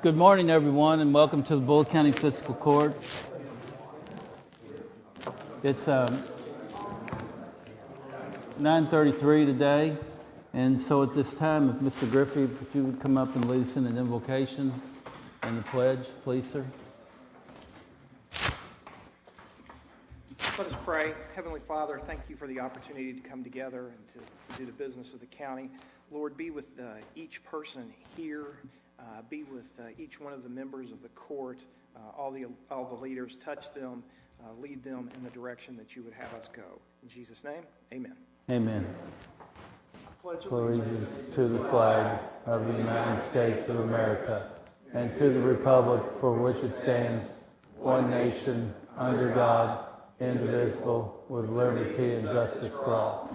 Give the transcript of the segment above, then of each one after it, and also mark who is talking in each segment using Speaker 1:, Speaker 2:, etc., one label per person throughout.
Speaker 1: Good morning, everyone, and welcome to the Bullitt County Fiscal Court. It's 9:33 today, and so at this time, if Mr. Griffey, if you would come up and lead us in an invocation and the pledge, please, sir.
Speaker 2: Let us pray. Heavenly Father, thank you for the opportunity to come together and to do the business of the county. Lord, be with each person here. Be with each one of the members of the court, all the leaders. Touch them, lead them in the direction that you would have us go. In Jesus' name, amen.
Speaker 1: Amen. Pledge allegiance to the flag of the United States of America and to the republic for which it stands, one nation, under God, indivisible, with liberty and justice for all.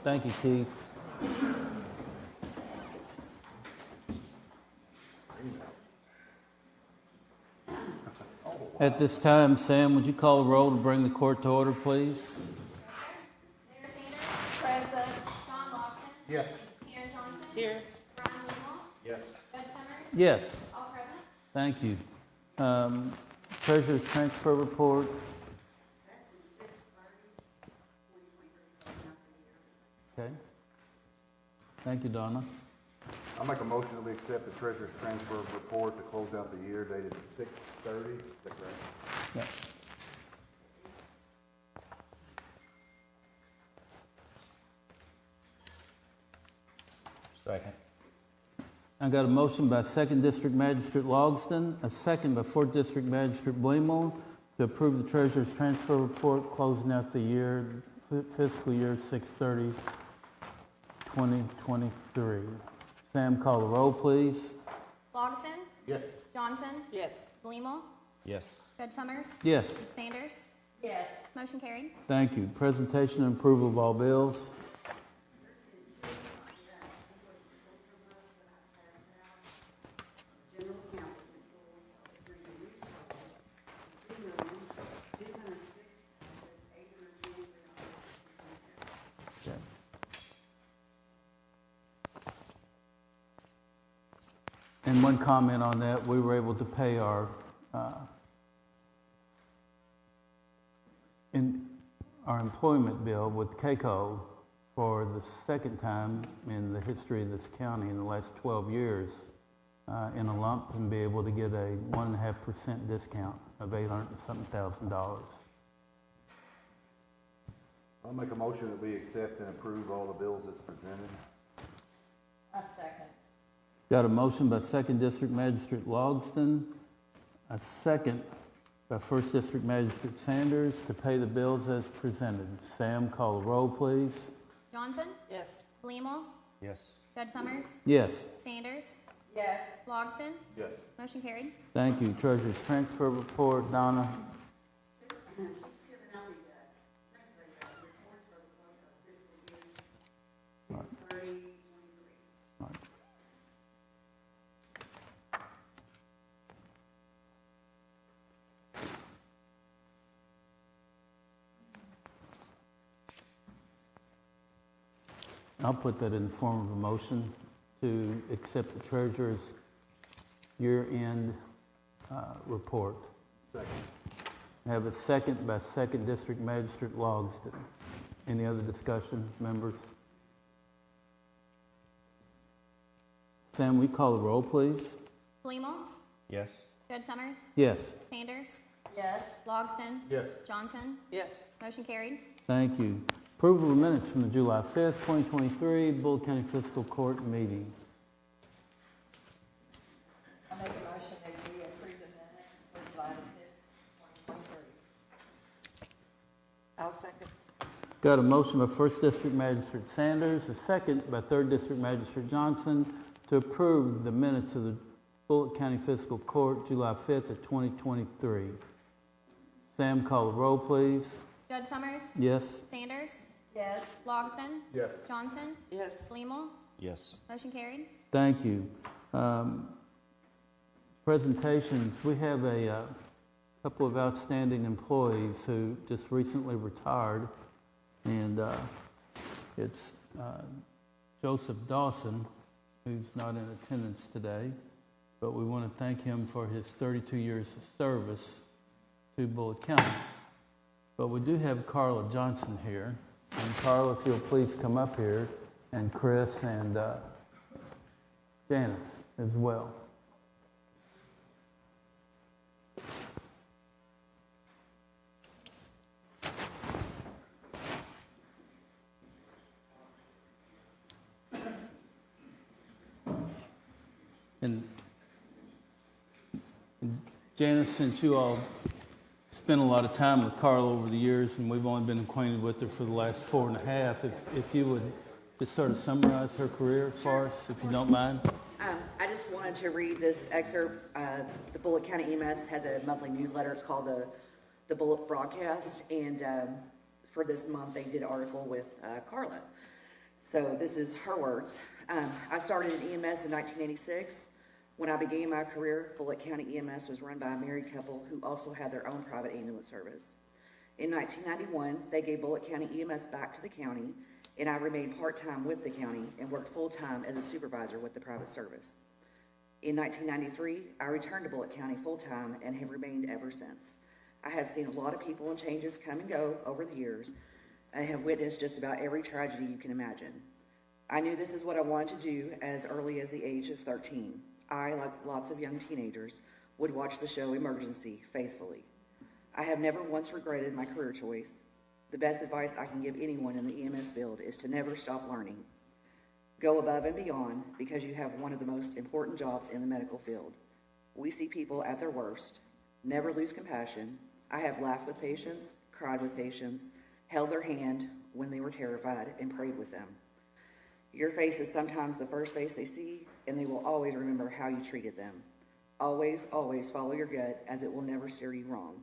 Speaker 1: Thank you, Keith. At this time, Sam, would you call the roll to bring the court to order, please?
Speaker 3: Mayor Sanders. Present. Sean Lawson.
Speaker 2: Yes.
Speaker 3: Karen Johnson.
Speaker 4: Here.
Speaker 3: Brian Weagle.
Speaker 2: Yes.
Speaker 3: Doug Summers.
Speaker 1: Yes.
Speaker 3: All present.
Speaker 1: Thank you. Treasurer's transfer report. Okay. Thank you, Donna.
Speaker 5: I'll make a motion that we accept the treasurer's transfer report to close out the year dated 6/30. Is that correct?
Speaker 1: Yeah.
Speaker 5: Second.
Speaker 1: I got a motion by 2nd District Magistrate Logston, a second by 4th District Magistrate Bleemel to approve the treasurer's transfer report closing out the year, fiscal year 6/30/2023. Sam, call the roll, please.
Speaker 3: Logston.
Speaker 2: Yes.
Speaker 3: Johnson.
Speaker 4: Yes.
Speaker 3: Bleemel.
Speaker 5: Yes.
Speaker 3: Judge Summers.
Speaker 1: Yes.
Speaker 3: Sanders.
Speaker 4: Yes.
Speaker 3: Motion carried.
Speaker 1: Thank you. Presentation and approval of all bills. And one comment on that, we were able to pay our employment bill with KCO for the second time in the history of this county in the last 12 years in a lump and be able to get a 1.5% discount of $800,000.
Speaker 5: I'll make a motion that we accept and approve all the bills as presented.
Speaker 4: A second.
Speaker 1: Got a motion by 2nd District Magistrate Logston, a second by 1st District Magistrate Sanders to pay the bills as presented. Sam, call the roll, please.
Speaker 3: Johnson.
Speaker 4: Yes.
Speaker 3: Bleemel.
Speaker 5: Yes.
Speaker 3: Judge Summers.
Speaker 1: Yes.
Speaker 3: Sanders.
Speaker 4: Yes.
Speaker 3: Logston.
Speaker 5: Yes.
Speaker 3: Motion carried.
Speaker 1: Thank you. Treasurer's transfer report, Donna. I'll put that in the form of a motion to accept the treasurer's year-end report.
Speaker 5: Second.
Speaker 1: I have a second by 2nd District Magistrate Logston. Any other discussion, members? Sam, we call the roll, please?
Speaker 3: Bleemel.
Speaker 5: Yes.
Speaker 3: Judge Summers.
Speaker 1: Yes.
Speaker 3: Sanders.
Speaker 4: Yes.
Speaker 3: Logston.
Speaker 5: Yes.
Speaker 3: Johnson.
Speaker 4: Yes.
Speaker 3: Motion carried.
Speaker 1: Thank you. Approval of minutes from the July 5th, 2023 Bullitt County Fiscal Court meeting.
Speaker 4: I make a motion that we approve the minutes for July 5th, 2023. I'll second.
Speaker 1: Got a motion by 1st District Magistrate Sanders, a second by 3rd District Magistrate Johnson to approve the minutes of the Bullitt County Fiscal Court, July 5th of 2023. Sam, call the roll, please.
Speaker 3: Judge Summers.
Speaker 1: Yes.
Speaker 3: Sanders.
Speaker 4: Yes.
Speaker 3: Logston.
Speaker 5: Yes.
Speaker 3: Johnson.
Speaker 4: Yes.
Speaker 3: Bleemel.
Speaker 5: Yes.
Speaker 3: Motion carried.
Speaker 1: Thank you. Presentations. We have a couple of outstanding employees who just recently retired, and it's Joseph Dawson, who's not in attendance today, but we want to thank him for his 32 years of service to Bullitt County. But we do have Carla Johnson here. And Carla, if you'll please come up here, and Chris and Janice as well. And Janice, since you all spent a lot of time with Carla over the years, and we've only been acquainted with her for the last 4.5, if you would just sort of summarize her career for us, if you don't mind.
Speaker 6: I just wanted to read this excerpt. The Bullitt County EMS has a monthly newsletter. It's called the Bullitt Broadcast, and for this month they did an article with Carla. So this is her words. I started in EMS in 1986. When I began my career, Bullitt County EMS was run by a married couple who also had their own private ambulance service. In 1991, they gave Bullitt County EMS back to the county, and I remained part-time with the county and worked full-time as a supervisor with the private service. In 1993, I returned to Bullitt County full-time and have remained ever since. I have seen a lot of people and changes come and go over the years. I have witnessed just about every tragedy you can imagine. I knew this is what I wanted to do as early as the age of 13. I, like lots of young teenagers, would watch the show Emergency faithfully. I have never once regretted my career choice. The best advice I can give anyone in the EMS field is to never stop learning. Go above and beyond because you have one of the most important jobs in the medical field. We see people at their worst. Never lose compassion. I have laughed with patients, cried with patients, held their hand when they were terrified, and prayed with them. Your face is sometimes the first face they see, and they will always remember how you treated them. Always, always follow your gut, as it will never steer you wrong.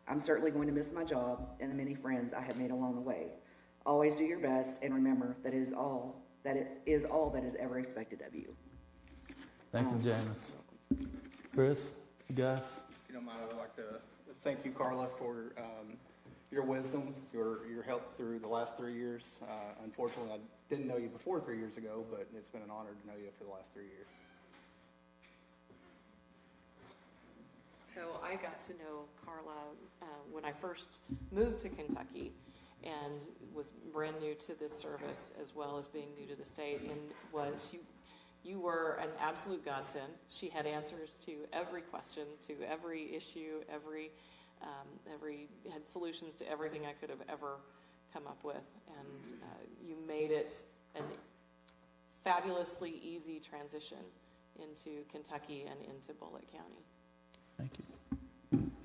Speaker 6: I'm certainly going to miss my job and the many friends I have made along the way. Always do your best, and remember that it is all that is ever expected of you.
Speaker 1: Thank you, Janice. Chris, you guys?
Speaker 7: If you don't mind, I would like to thank you, Carla, for your wisdom, your help through the last 3 years. Unfortunately, I didn't know you before 3 years ago, but it's been an honor to know you for the last 3 years.
Speaker 4: So I got to know Carla when I first moved to Kentucky and was brand new to this service as well as being new to the state, and you were an absolute godsend. She had answers to every question, to every issue, had solutions to everything I could have ever come up with, and you made it a fabulously easy transition into Kentucky and into Bullitt County.
Speaker 1: Thank you.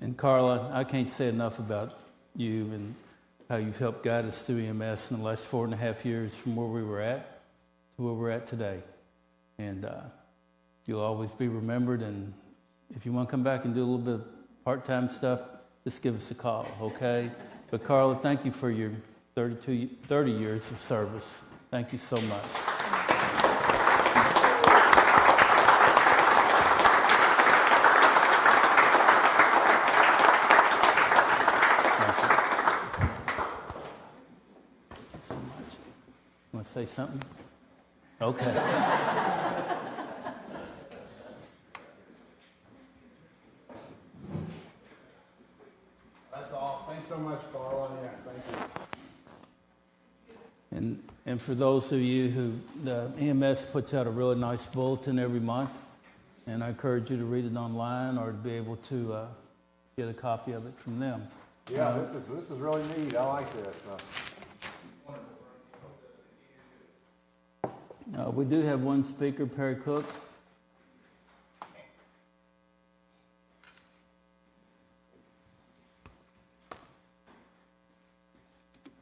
Speaker 1: And Carla, I can't say enough about you and how you've helped guide us through EMS in the last 4.5 years from where we were at to where we're at today. And you'll always be remembered. And if you want to come back and do a little bit of part-time stuff, just give us a call, okay? But Carla, thank you for your 30 years of service. Thank you so much. Want to say something? Okay.
Speaker 5: That's all. Thanks so much, Carla. Yeah, thank you.
Speaker 1: And for those of you who, the EMS puts out a really nice bulletin every month, and I encourage you to read it online or to be able to get a copy of it from them.
Speaker 5: Yeah, this is really neat. I like this.
Speaker 1: We do have one speaker, Perry Cook.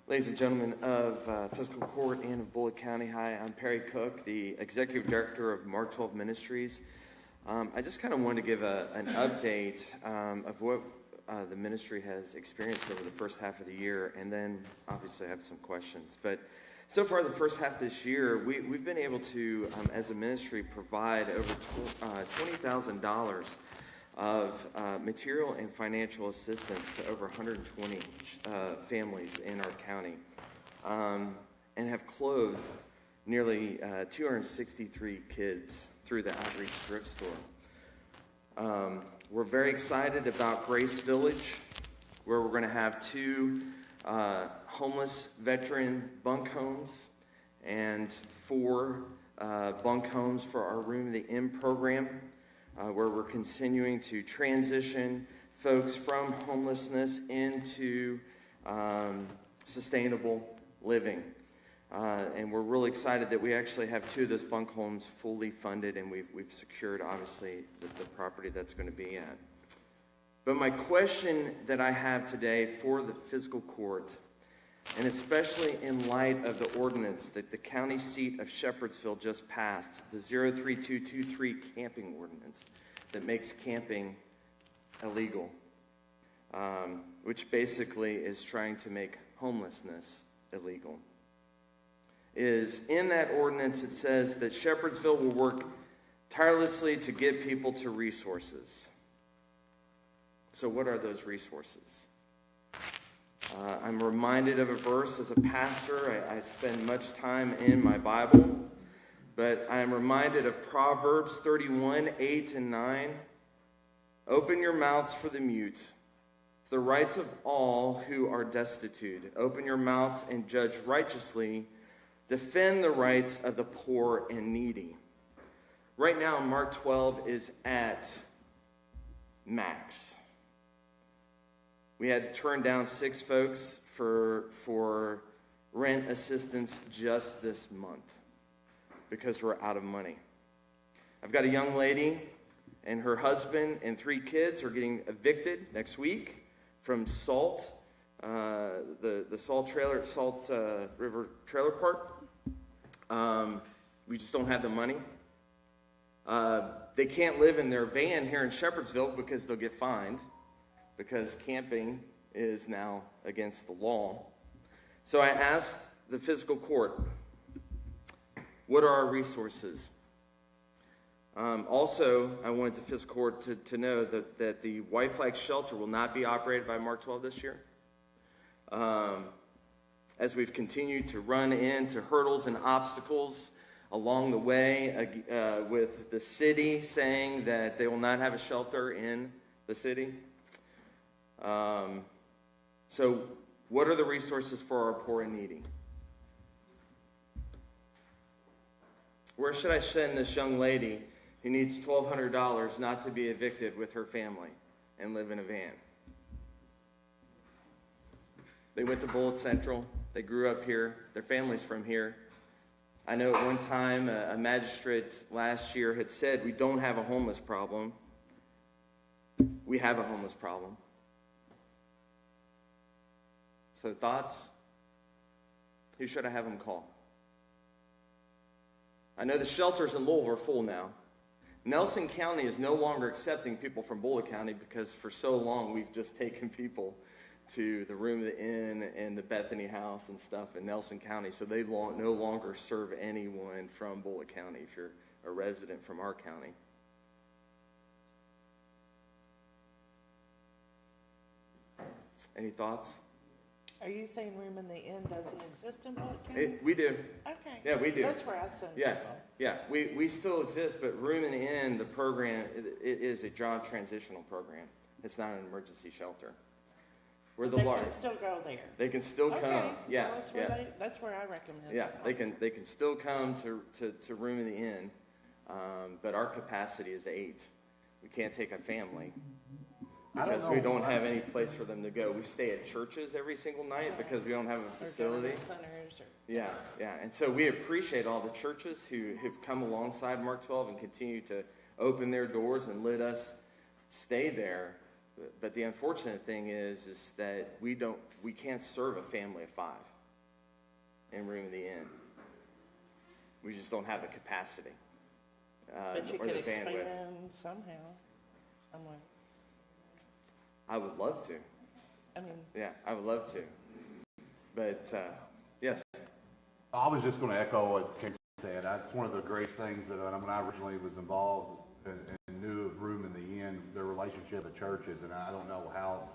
Speaker 8: Ladies and gentlemen of Fiscal Court and of Bullitt County, hi, I'm Perry Cook, the Executive Director of Mark 12 Ministries. I just kind of wanted to give an update of what the ministry has experienced over the first half of the year, and then obviously I have some questions. But so far, the first half this year, we've been able to, as a ministry, provide over $20,000 of material and financial assistance to over 120 families in our county, and have clothed nearly 263 kids through the outreach thrift store. We're very excited about Grace Village, where we're going to have 2 homeless veteran bunk homes and 4 bunk homes for our Room the Inn program, where we're continuing to transition folks from homelessness into sustainable living. And we're really excited that we actually have 2 of those bunk homes fully funded, and we've secured, obviously, the property that's going to be at. But my question that I have today for the fiscal court, and especially in light of the ordinance that the county seat of Shepherdsville just passed, the 03223 camping ordinance that makes camping illegal, which basically is trying to make homelessness illegal, is in that ordinance it says that Shepherdsville will work tirelessly to get people to resources. So what are those resources? I'm reminded of a verse as a pastor. I spend much time in my Bible, but I am reminded of Proverbs 31, 8 and 9. Open your mouths for the mute, for the rights of all who are destitute. Open your mouths and judge righteously. Defend the rights of the poor and needy. Right now, Mark 12 is at max. We had to turn down 6 folks for rent assistance just this month because we're out of money. I've got a young lady and her husband and 3 kids are getting evicted next week from Salt, the Salt River Trailer Park. We just don't have the money. They can't live in their van here in Shepherdsville because they'll get fined, because camping is now against the law. So I asked the fiscal court, what are our resources? Also, I wanted the fiscal court to know that the White Flag Shelter will not be operated by Mark 12 this year. As we've continued to run into hurdles and obstacles along the way with the city saying that they will not have a shelter in the city. So what are the resources for our poor and needy? Where should I send this young lady who needs $1,200 not to be evicted with her family and live in a van? They went to Bullitt Central. They grew up here. Their family's from here. I know at one time a magistrate last year had said, we don't have a homeless problem. We have a homeless problem. So thoughts? Who should I have them call? I know the shelters in Louisville are full now. Nelson County is no longer accepting people from Bullitt County because for so long we've just taken people to the Room of the Inn and the Bethany House and stuff in Nelson County, so they no longer serve anyone from Bullitt County if you're a resident from our county. Any thoughts?
Speaker 9: Are you saying Room in the Inn doesn't exist in Bullitt County?
Speaker 8: We do.
Speaker 9: Okay.
Speaker 8: Yeah, we do.
Speaker 9: That's where I send
Speaker 8: Yeah,
Speaker 9: people.
Speaker 8: yeah. We still exist, but Room and Inn, the program, it is a job transitional program. It's not an emergency shelter. We're the
Speaker 9: They
Speaker 8: largest.
Speaker 9: can still go there.
Speaker 8: They can still come.
Speaker 9: Okay.
Speaker 8: Yeah,
Speaker 9: Well, that's where
Speaker 8: yeah.
Speaker 9: that's where I recommend.
Speaker 8: Yeah,
Speaker 9: it.
Speaker 8: they can still come to Room in the Inn, but our capacity is 8. We can't take a family because we don't have any place for them to go. We stay at churches every single night because we don't have a facility.
Speaker 9: Or centers or,
Speaker 8: Yeah, yeah. And so we appreciate all the churches who have come alongside Mark 12 and continue to open their doors and let us stay there. But the unfortunate thing is that we can't serve a family of 5 in Room in the Inn. We just don't have the capacity
Speaker 9: but you
Speaker 8: or
Speaker 9: could
Speaker 8: the bandwidth.
Speaker 9: expand somehow, somewhere.
Speaker 8: I would love to.
Speaker 9: I mean,
Speaker 8: Yeah, I would love to. But yes.
Speaker 5: I was just going to echo what Ken said. That's one of the great things that when I originally was involved and knew of Room in the Inn, the relationship with churches, and I don't know how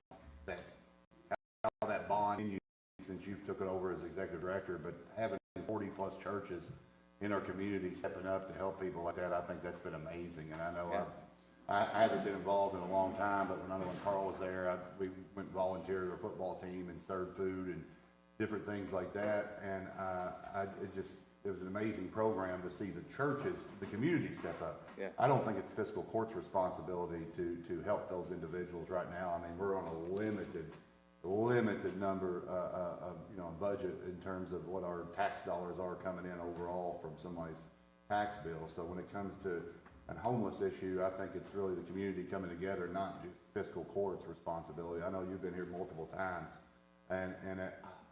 Speaker 5: that bond continues since you took it over as executive director, but having 40 plus churches in our community stepping up to help people like that, I think that's been amazing. And I know I haven't been involved in a long time, but when Carl was there, we went and volunteered at our football team and served food and different things like that. And it was an amazing program to see the churches, the community step up.
Speaker 8: Yeah.
Speaker 5: I don't think it's fiscal court's responsibility to help those individuals right now. I mean, we're on a limited number of budget in terms of what our tax dollars are coming in overall from somebody's tax bill. So when it comes to a homeless issue, I think it's really the community coming together, not just fiscal court's responsibility. I know you've been here multiple times, and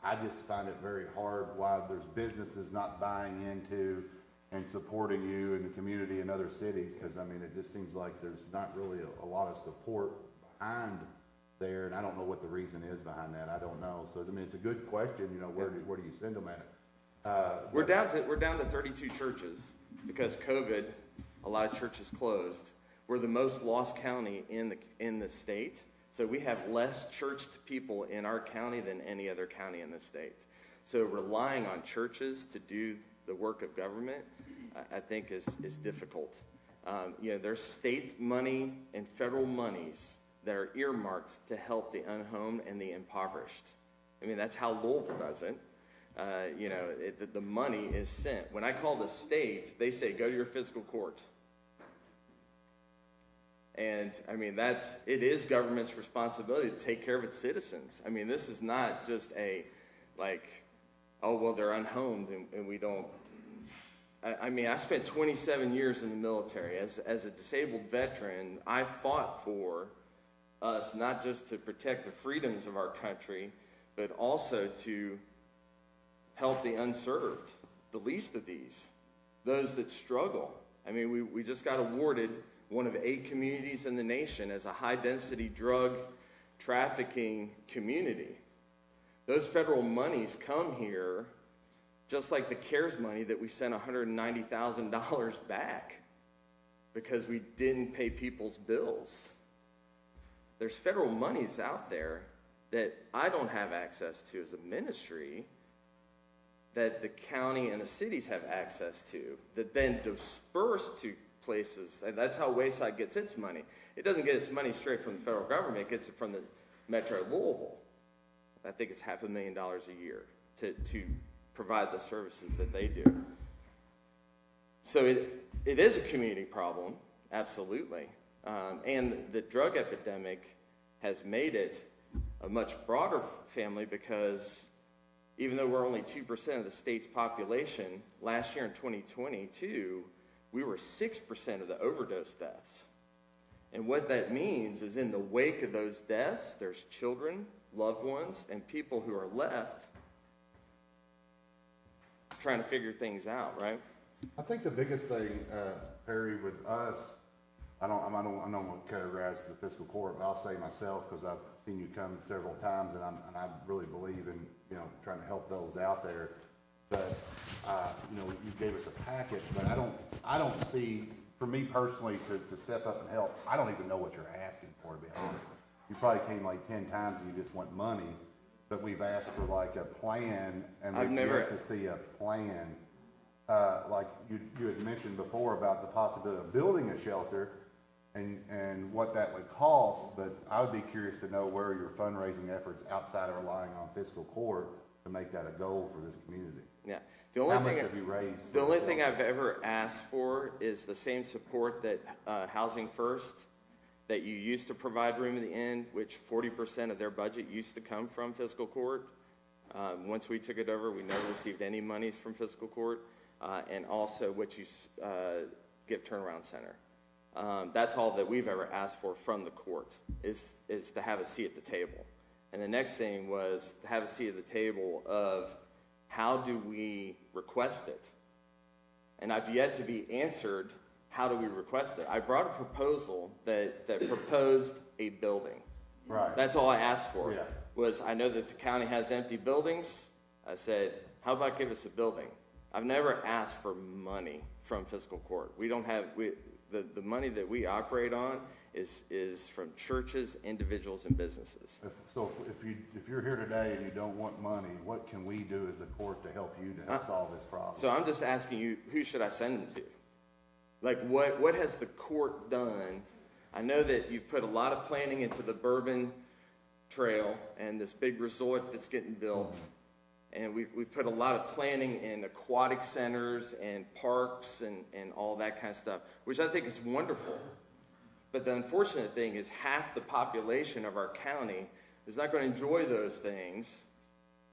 Speaker 5: I just find it very hard why there's businesses not buying into and supporting you in the community in other cities, because I mean, it just seems like there's not really a lot of support behind there, and I don't know what the reason is behind that. I don't know. So I mean, it's a good question. Where do you send them at?
Speaker 8: We're down to 32 churches because COVID. A lot of churches closed. We're the most lost county in the state, so we have less churched people in our county than any other county in the state. So relying on churches to do the work of government, I think is difficult. There's state money and federal monies that are earmarked to help the unhomed and the impoverished. I mean, that's how Louisville does it. The money is sent. When I call the state, they say, go to your fiscal court. And I mean, it is government's responsibility to take care of its citizens. I mean, this is not just they're unhomed and we don't. I mean, I spent 27 years in the military. As a disabled veteran, I fought for us not just to protect the freedoms of our country, but also to help the unserved, the least of these, those that struggle. I mean, we just got awarded one of 8 communities in the nation as a high-density drug trafficking community. Those federal monies come here just like the CARES money that we sent $190,000 back because we didn't pay people's bills. There's federal monies out there that I don't have access to as a ministry that the county and the cities have access to that then disperse to places. And that's how Wayside gets its money. It doesn't get its money straight from the federal government. It gets it from the Metro Louisville. I think it's $500,000 a year to provide the services that they do. So it is a community problem, absolutely. And the drug epidemic has made it a much broader family because even though we're only 2% of the state's population, last year in 2022, we were 6% of the overdose deaths. And what that means is in the wake of those deaths, there's children, loved ones, and people who are left trying to figure things out, right?
Speaker 5: I think the biggest thing, Perry, with us, I don't want to categorize the fiscal court, but I'll say myself because I've seen you come several times, and I really believe in trying to help those out there. But you gave us a package, but I don't see, for me personally, to step up and help. I don't even know what you're asking for, to be honest. You probably came like 10 times and you just want money, but we've asked for like a plan, and we've yet to see a plan. Like you had mentioned before about the possibility of building a shelter and what that would cost, but I would be curious to know where your fundraising efforts outside of relying on fiscal court to make that a goal for this community.
Speaker 8: Yeah.
Speaker 5: How much have you raised?
Speaker 8: The only thing I've ever asked for is the same support that Housing First, that you used to provide Room in the Inn, which 40% of their budget used to come from fiscal court. Once we took it over, we never received any monies from fiscal court. And also what you give Turnaround Center. That's all that we've ever asked for from the court is to have a seat at the table. And the next thing was to have a seat at the table of how do we request it? And I've yet to be answered, how do we request it? I brought a proposal that proposed a building.
Speaker 5: Right.
Speaker 8: That's all I asked for.
Speaker 5: Yeah.
Speaker 8: Was I know that the county has empty buildings. I said, how about give us a building? I've never asked for money from fiscal court. We don't have, the money that we operate on is from churches, individuals, and businesses.
Speaker 5: If you're here today and you don't want money, what can we do as a court to help you to solve this problem?
Speaker 8: So I'm just asking you, who should I send them to? Like, what has the court done? I know that you've put a lot of planning into the Bourbon Trail and this big resort that's getting built. And we've put a lot of planning in aquatic centers and parks and all that kind of stuff, which I think is wonderful. But the unfortunate thing is half the population of our county is not going to enjoy those things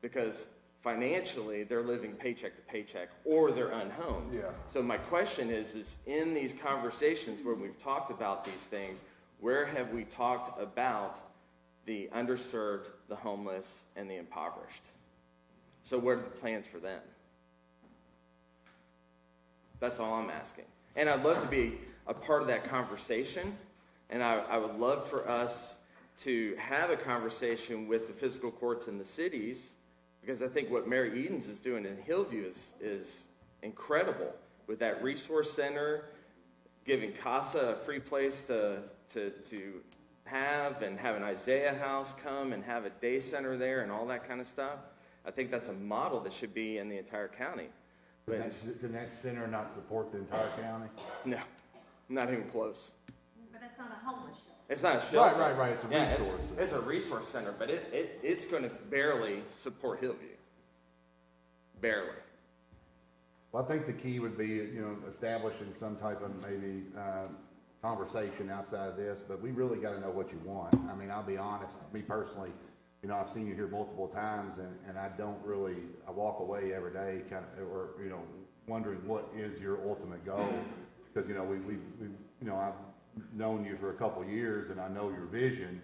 Speaker 8: because financially they're living paycheck to paycheck or they're unhomed.
Speaker 5: Yeah.
Speaker 8: So my question is in these conversations where we've talked about these things, where have we talked about the underserved, the homeless, and the impoverished? So what are the plans for them? That's all I'm asking. And I'd love to be a part of that conversation, and I would love for us to have a conversation with the fiscal courts in the cities, because I think what Mary Edens is doing in Hillview is incredible with that resource center, giving CASA a free place to have, and have an Isaiah House come and have a day center there and all that kind of stuff. I think that's a model that should be in the entire county. But
Speaker 5: Can that center not support the entire county?
Speaker 8: no, not even close.
Speaker 3: But that's not a homeless shelter.
Speaker 8: It's not a shelter.
Speaker 5: Right, it's a resource.
Speaker 8: It's a resource center, but it's going to barely support Hillview. Barely.
Speaker 5: Well, I think the key would be, establishing some type of maybe conversation outside of this, but we really got to know what you want. I mean, I'll be honest, me personally, I've seen you here multiple times, and I walk away every day wondering what is your ultimate goal, because, I've known you for a couple of years, and I know your vision,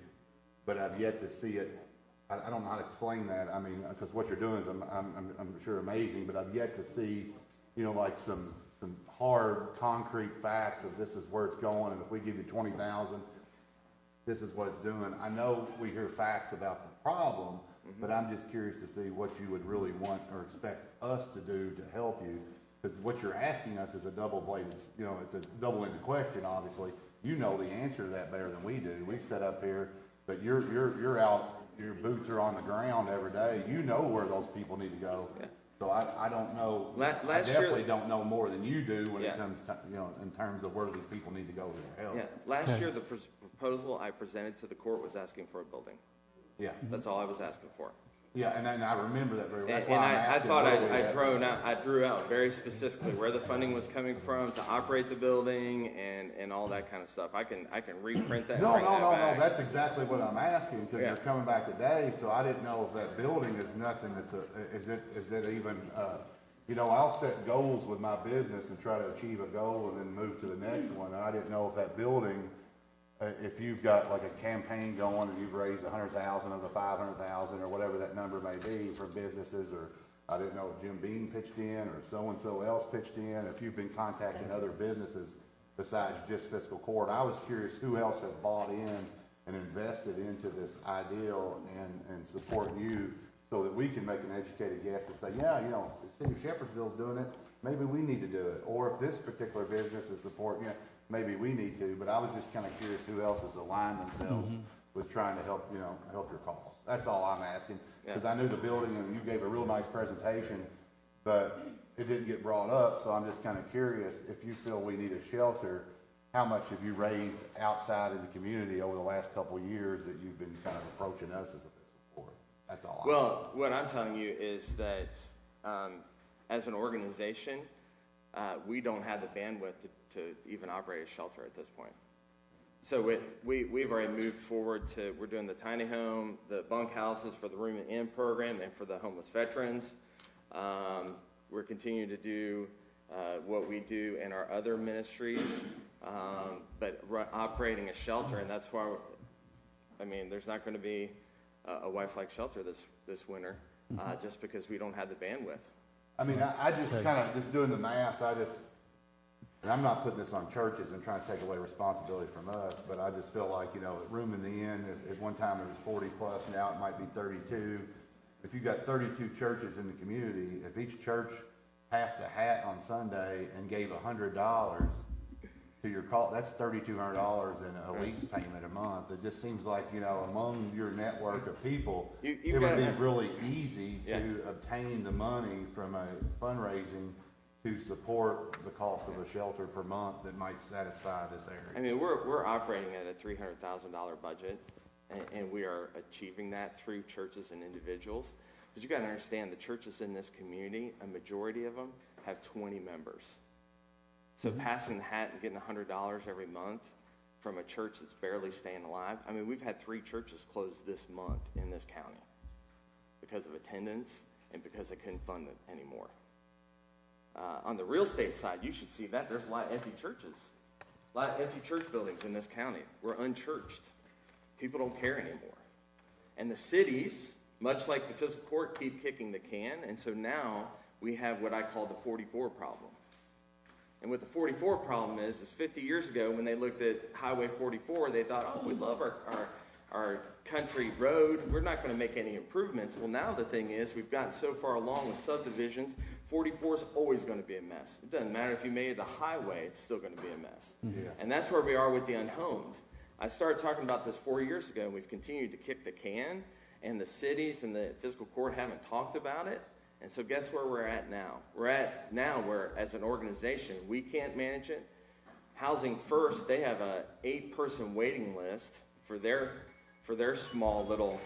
Speaker 5: but I've yet to see it. I don't know how to explain that. I mean, because what you're doing is, I'm sure amazing, but I've yet to see, like some hard, concrete facts of this is where it's going, and if we give you 20,000, this is what it's doing. I know we hear facts about the problem, but I'm just curious to see what you would really want or expect us to do to help you, because what you're asking us is a double-bladed, it's a double-ended question, obviously. You know the answer to that better than we do. We sit up here, but you're out, your boots are on the ground every day. You know where those people need to go. Yeah. So I don't know. I definitely don't know more than you do when it comes to, in terms of where these people need to go for their help.
Speaker 8: Yeah. Last year, the proposal I presented to the court was asking for a building.
Speaker 5: Yeah.
Speaker 8: That's all I was asking for.
Speaker 5: Yeah, and I remember that very well.
Speaker 8: And I drew out very specifically where the funding was coming from to operate the building and all that kind of stuff. I can reprint that.
Speaker 5: No. That's exactly what I'm asking, because you're coming back today. So I didn't know if that building is nothing. Is it even? I'll set goals with my business and try to achieve a goal and then move to the next one. And I didn't know if that building. If you've got like a campaign going and you've raised 100,000 of the 500,000 or whatever that number may be for businesses, or I didn't know if Jim Bean pitched in or so-and-so else pitched in, if you've been contacting other businesses besides just fiscal court. I was curious who else had bought in and invested into this ideal and support you, so that we can make an educated guess to say, the city of Shepherdsville's doing it, maybe we need to do it. Or if this particular business is supporting it, maybe we need to. But I was just kind of curious who else has aligned themselves with trying to help your cause. That's all I'm asking, because I knew the building and you gave a real nice presentation, but it didn't get brought up. So I'm just kind of curious, if you feel we need a shelter, how much have you raised outside of the community over the last couple of years that you've been kind of approaching us as a fiscal court? That's all.
Speaker 8: What I'm telling you is that as an organization, we don't have the bandwidth to even operate a shelter at this point. So we've already moved forward to, we're doing the tiny home, the bunk houses for the Room and Inn program and for the homeless veterans. We're continuing to do what we do in our other ministries, but operating a shelter, and that's why, there's not going to be a wife-like shelter this winter, just because we don't have the bandwidth.
Speaker 5: I just kind of, just doing the math, and I'm not putting this on churches and trying to take away responsibility from us, but I just feel like, Room in the Inn, at one time it was 40 plus, now it might be 32. If you've got 32 churches in the community, if each church passed a hat on Sunday and gave $100 to your call, that's $3,200 in a lease payment a month. It just seems like, among your network of people, it would be really easy to obtain the money from a fundraising to support the cost of a shelter per month that might satisfy this area?
Speaker 8: I mean, we're operating at a $300,000 budget, and we are achieving that through churches and individuals. But you got to understand, the churches in this community, a majority of them have 20 members. So passing the hat and getting $100 every month from a church that's barely staying alive. I mean, we've had 3 churches close this month in this county because of attendance and because they couldn't fund it anymore. On the real estate side, you should see that there's a lot of empty churches, a lot of empty church buildings in this county. We're unchurched. People don't care anymore. And the cities, much like the fiscal court, keep kicking the can. And so now we have what I call the 44 problem. And what the 44 problem is 50 years ago when they looked at Highway 44, they thought, oh, we love our country road. We're not going to make any improvements. Well, now the thing is, we've gotten so far along with subdivisions, 44 is always going to be a mess. It doesn't matter if you made it a highway, it's still going to be a mess.
Speaker 5: Yeah.
Speaker 8: And that's where we are with the unhomed. I started talking about this 4 years ago, and we've continued to kick the can, and the cities and the fiscal court haven't talked about it. And so guess where we're at now? We're at now where, as an organization, we can't manage it. Housing First, they have a 8-person waiting list for their small little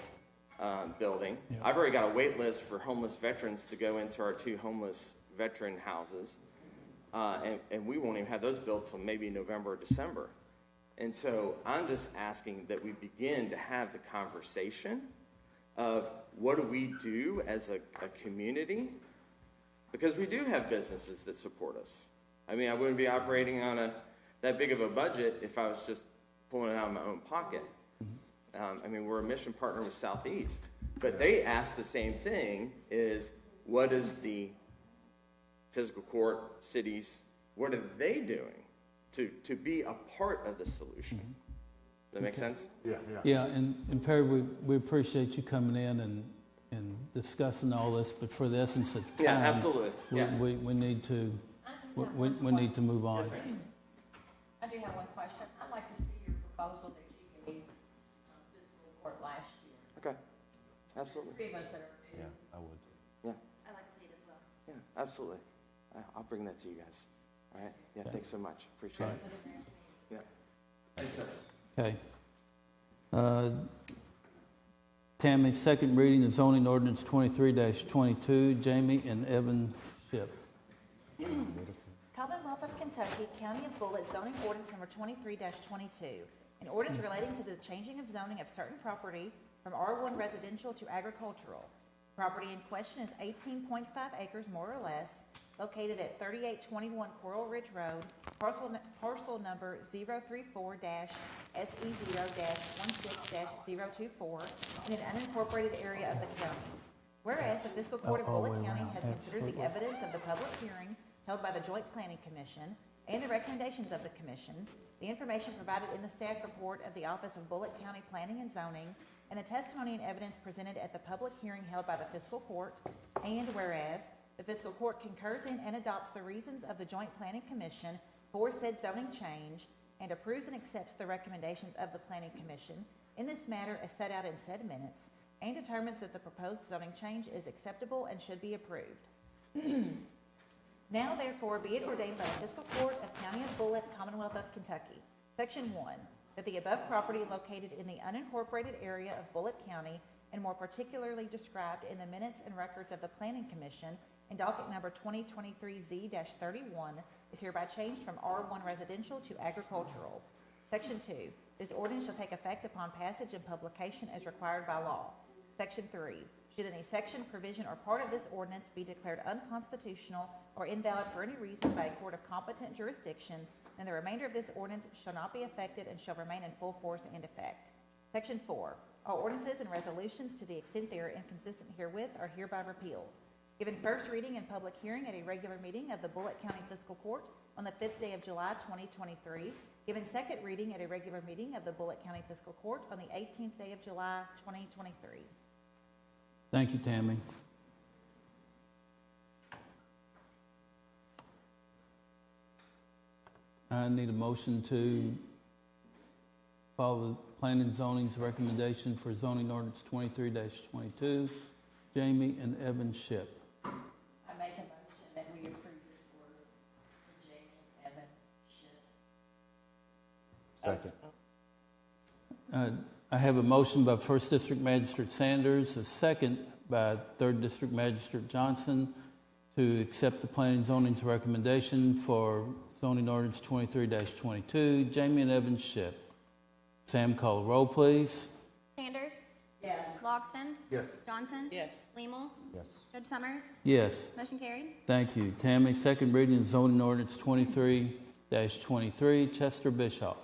Speaker 8: building.
Speaker 1: Yeah.
Speaker 8: I've already got a wait list for homeless veterans to go into our 2 homeless veteran houses. And we won't even have those built till maybe November or December. And so I'm just asking that we begin to have the conversation of what do we do as a community? Because we do have businesses that support us. I mean, I wouldn't be operating on that big of a budget if I was just pulling it out of my own pocket. I mean, we're a mission partner with Southeast. But they ask the same thing, is what is the fiscal court, cities, what are they doing to be a part of the solution? Does that make sense?
Speaker 5: Yeah.
Speaker 1: Yeah, and Perry, we appreciate you coming in and discussing all this, but for the essence of time,
Speaker 8: Yeah, absolutely. Yeah.
Speaker 1: we need to move on.
Speaker 3: I do have one question. I'd like to see your proposal that you gave fiscal court last year.
Speaker 8: Okay, absolutely.
Speaker 3: 3 of us that are new.
Speaker 1: I would.
Speaker 8: Yeah,
Speaker 3: I'd like to see it as well.
Speaker 8: yeah, absolutely. I'll bring that to you guys. All right? Yeah, thanks so much. Appreciate it.
Speaker 3: To the next meeting.
Speaker 8: Yeah. Thanks, sir.
Speaker 1: Okay. Tammy, second reading of zoning ordinance 23-22, Jamie and Evan Ship.
Speaker 10: Commonwealth of Kentucky, County of Bullitt, zoning ordinance number 23-22. An ordinance relating to the changing of zoning of certain property from R1 residential to agricultural. Property in question is 18.5 acres, more or less, located at 3821 Coral Ridge Road, parcel number 034-SE0-16-024, in an unincorporated area of the county. Whereas the fiscal court of Bullitt County has considered the evidence of the public hearing held by the Joint Planning Commission and the recommendations of the commission, the information provided in the staff report of the Office of Bullitt County Planning and Zoning, and the testimony and evidence presented at the public hearing held by the fiscal court, and whereas the fiscal court concurs in and adopts the reasons of the Joint Planning Commission for said zoning change and approves and accepts the recommendations of the Planning Commission in this matter as set out in said minutes, and determines that the proposed zoning change is acceptable and should be approved. Now therefore be it ordained by the fiscal court of County of Bullitt, Commonwealth of Kentucky. Section 1, that the above property located in the unincorporated area of Bullitt County, and more particularly described in the minutes and records of the Planning Commission in docket number 2023Z-31, is hereby changed from R1 residential to agricultural. Section 2, this ordinance shall take effect upon passage and publication as required by law. Section 3, should any section, provision, or part of this ordinance be declared unconstitutional or invalid for any reason by a court of competent jurisdiction, then the remainder of this ordinance shall not be affected and shall remain in full force and effect. Section 4, all ordinances and resolutions to the extent they are inconsistent herewith are hereby repealed. Given first reading and public hearing at a regular meeting of the Bullitt County Fiscal Court on the 5th day of July 2023, given second reading at a regular meeting of the Bullitt County Fiscal Court on the 18th day of July 2023.
Speaker 1: Thank you, Tammy. I need a motion to follow the planning and zoning's recommendation for zoning ordinance 23-22, Jamie and Evan Ship.
Speaker 3: I make a motion that we approve this
Speaker 1: Second. I have a motion by First District Magistrate Sanders, a second by Third District Magistrate Johnson to accept the Planning and Zoning's recommendation for zoning ordinance 23-22. Jamie and Evans Ship. Sam, call the roll, please.
Speaker 11: Sanders.
Speaker 3: Yes.
Speaker 11: Logston.
Speaker 5: Yes.
Speaker 11: Johnson.
Speaker 9: Yes.
Speaker 11: Liemel.
Speaker 5: Yes.
Speaker 11: Judge Summers.
Speaker 1: Yes.
Speaker 11: Motion carried.
Speaker 1: Thank you. Tammy, second reading of zoning ordinance 23-23. Chester Bischoff.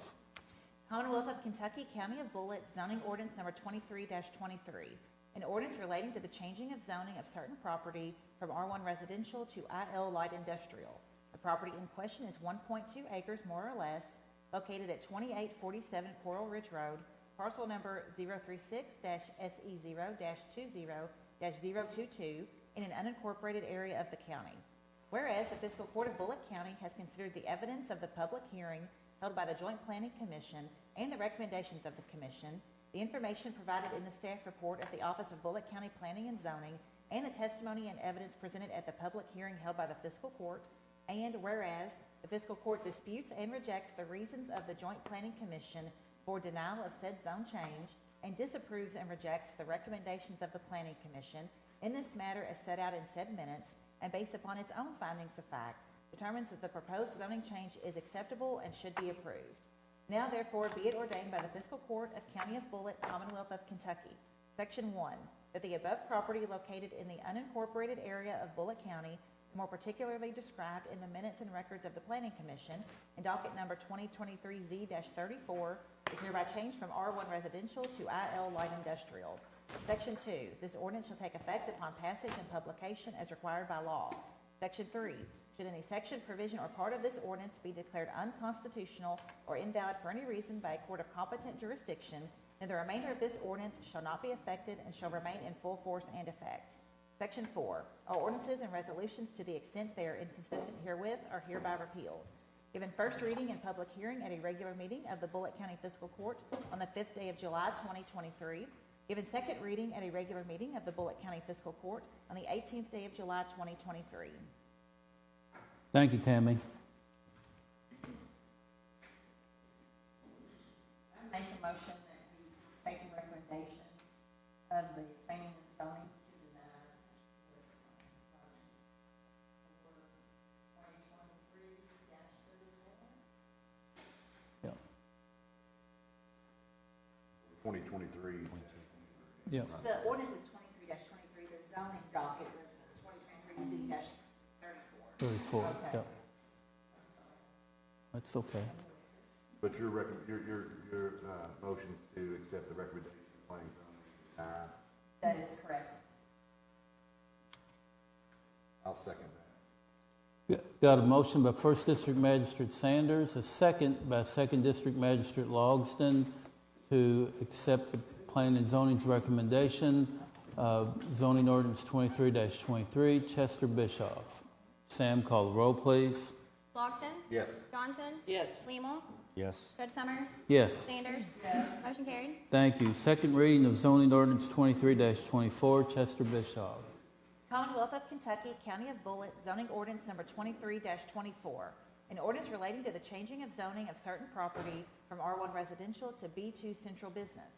Speaker 10: Commonwealth of Kentucky, County of Bullitt, zoning ordinance number 23-23. An ordinance relating to the changing of zoning of certain property from R1 residential to IL light industrial. The property in question is 1.2 acres more or less, located at 2847 Coral Ridge Road, parcel number 036-SE0-20-022 in an unincorporated area of the county. Whereas the Fiscal Court of Bullitt County has considered the evidence of the public hearing held by the Joint Planning Commission and the recommendations of the Commission, the information provided in the staff report of the Office of Bullitt County Planning and Zoning, and the testimony and evidence presented at the public hearing held by the Fiscal Court, and whereas the Fiscal Court disputes and rejects the reasons of the Joint Planning Commission for denial of said zone change, and disapproves and rejects the recommendations of the Planning Commission in this matter as set out in said minutes, and based upon its own findings of fact, determines that the proposed zoning change is acceptable and should be approved. Now therefore be it ordained by the Fiscal Court of County of Bullitt, Commonwealth of Kentucky, Section 1, that the above property located in the unincorporated area of Bullitt County, more particularly described in the minutes and records of the Planning Commission, in docket number 2023Z-34, is hereby changed from R1 residential to IL light industrial. Section 2, this ordinance shall take effect upon passage and publication as required by law. Section 3, should any section, provision, or part of this ordinance be declared unconstitutional or invalid for any reason by a court of competent jurisdiction, then the remainder of this ordinance shall not be affected and shall remain in full force and effect. Section 4, all ordinances and resolutions to the extent they are inconsistent herewith are hereby repealed. Given first reading and public hearing at a regular meeting of the Bullitt County Fiscal Court on the 5th day of July 2023. Given second reading at a regular meeting of the Bullitt County Fiscal Court on the 18th day of July 2023.
Speaker 1: Thank you, Tammy.
Speaker 3: I make a motion that we take the recommendation of the planning and zoning to deny this for 2023-34.
Speaker 1: Yeah.
Speaker 5: 2023.
Speaker 1: Yeah.
Speaker 10: The ordinance is 23-23, the zoning docket was 2023Z-34.
Speaker 1: 34.
Speaker 3: Okay.
Speaker 1: Yeah. That's okay.
Speaker 5: But your motion to accept the recommendation of planning and zoning,
Speaker 3: That is correct.
Speaker 5: I'll second that.
Speaker 1: Got a motion by First District Magistrate Sanders, a second by Second District Magistrate Logston to accept the Planning and Zoning's recommendation of zoning ordinance 23-23. Chester Bischoff. Sam, call the roll, please.
Speaker 11: Logston.
Speaker 5: Yes.
Speaker 11: Johnson.
Speaker 9: Yes.
Speaker 11: Liemel.
Speaker 5: Yes.
Speaker 11: Judge Summers.
Speaker 1: Yes.
Speaker 11: Sanders. Motion carried.
Speaker 1: Thank you. Second reading of zoning ordinance 23-24. Chester Bischoff.
Speaker 10: Commonwealth of Kentucky, County of Bullitt, zoning ordinance number 23-24. An ordinance relating to the changing of zoning of certain property from R1 residential to B2 central business.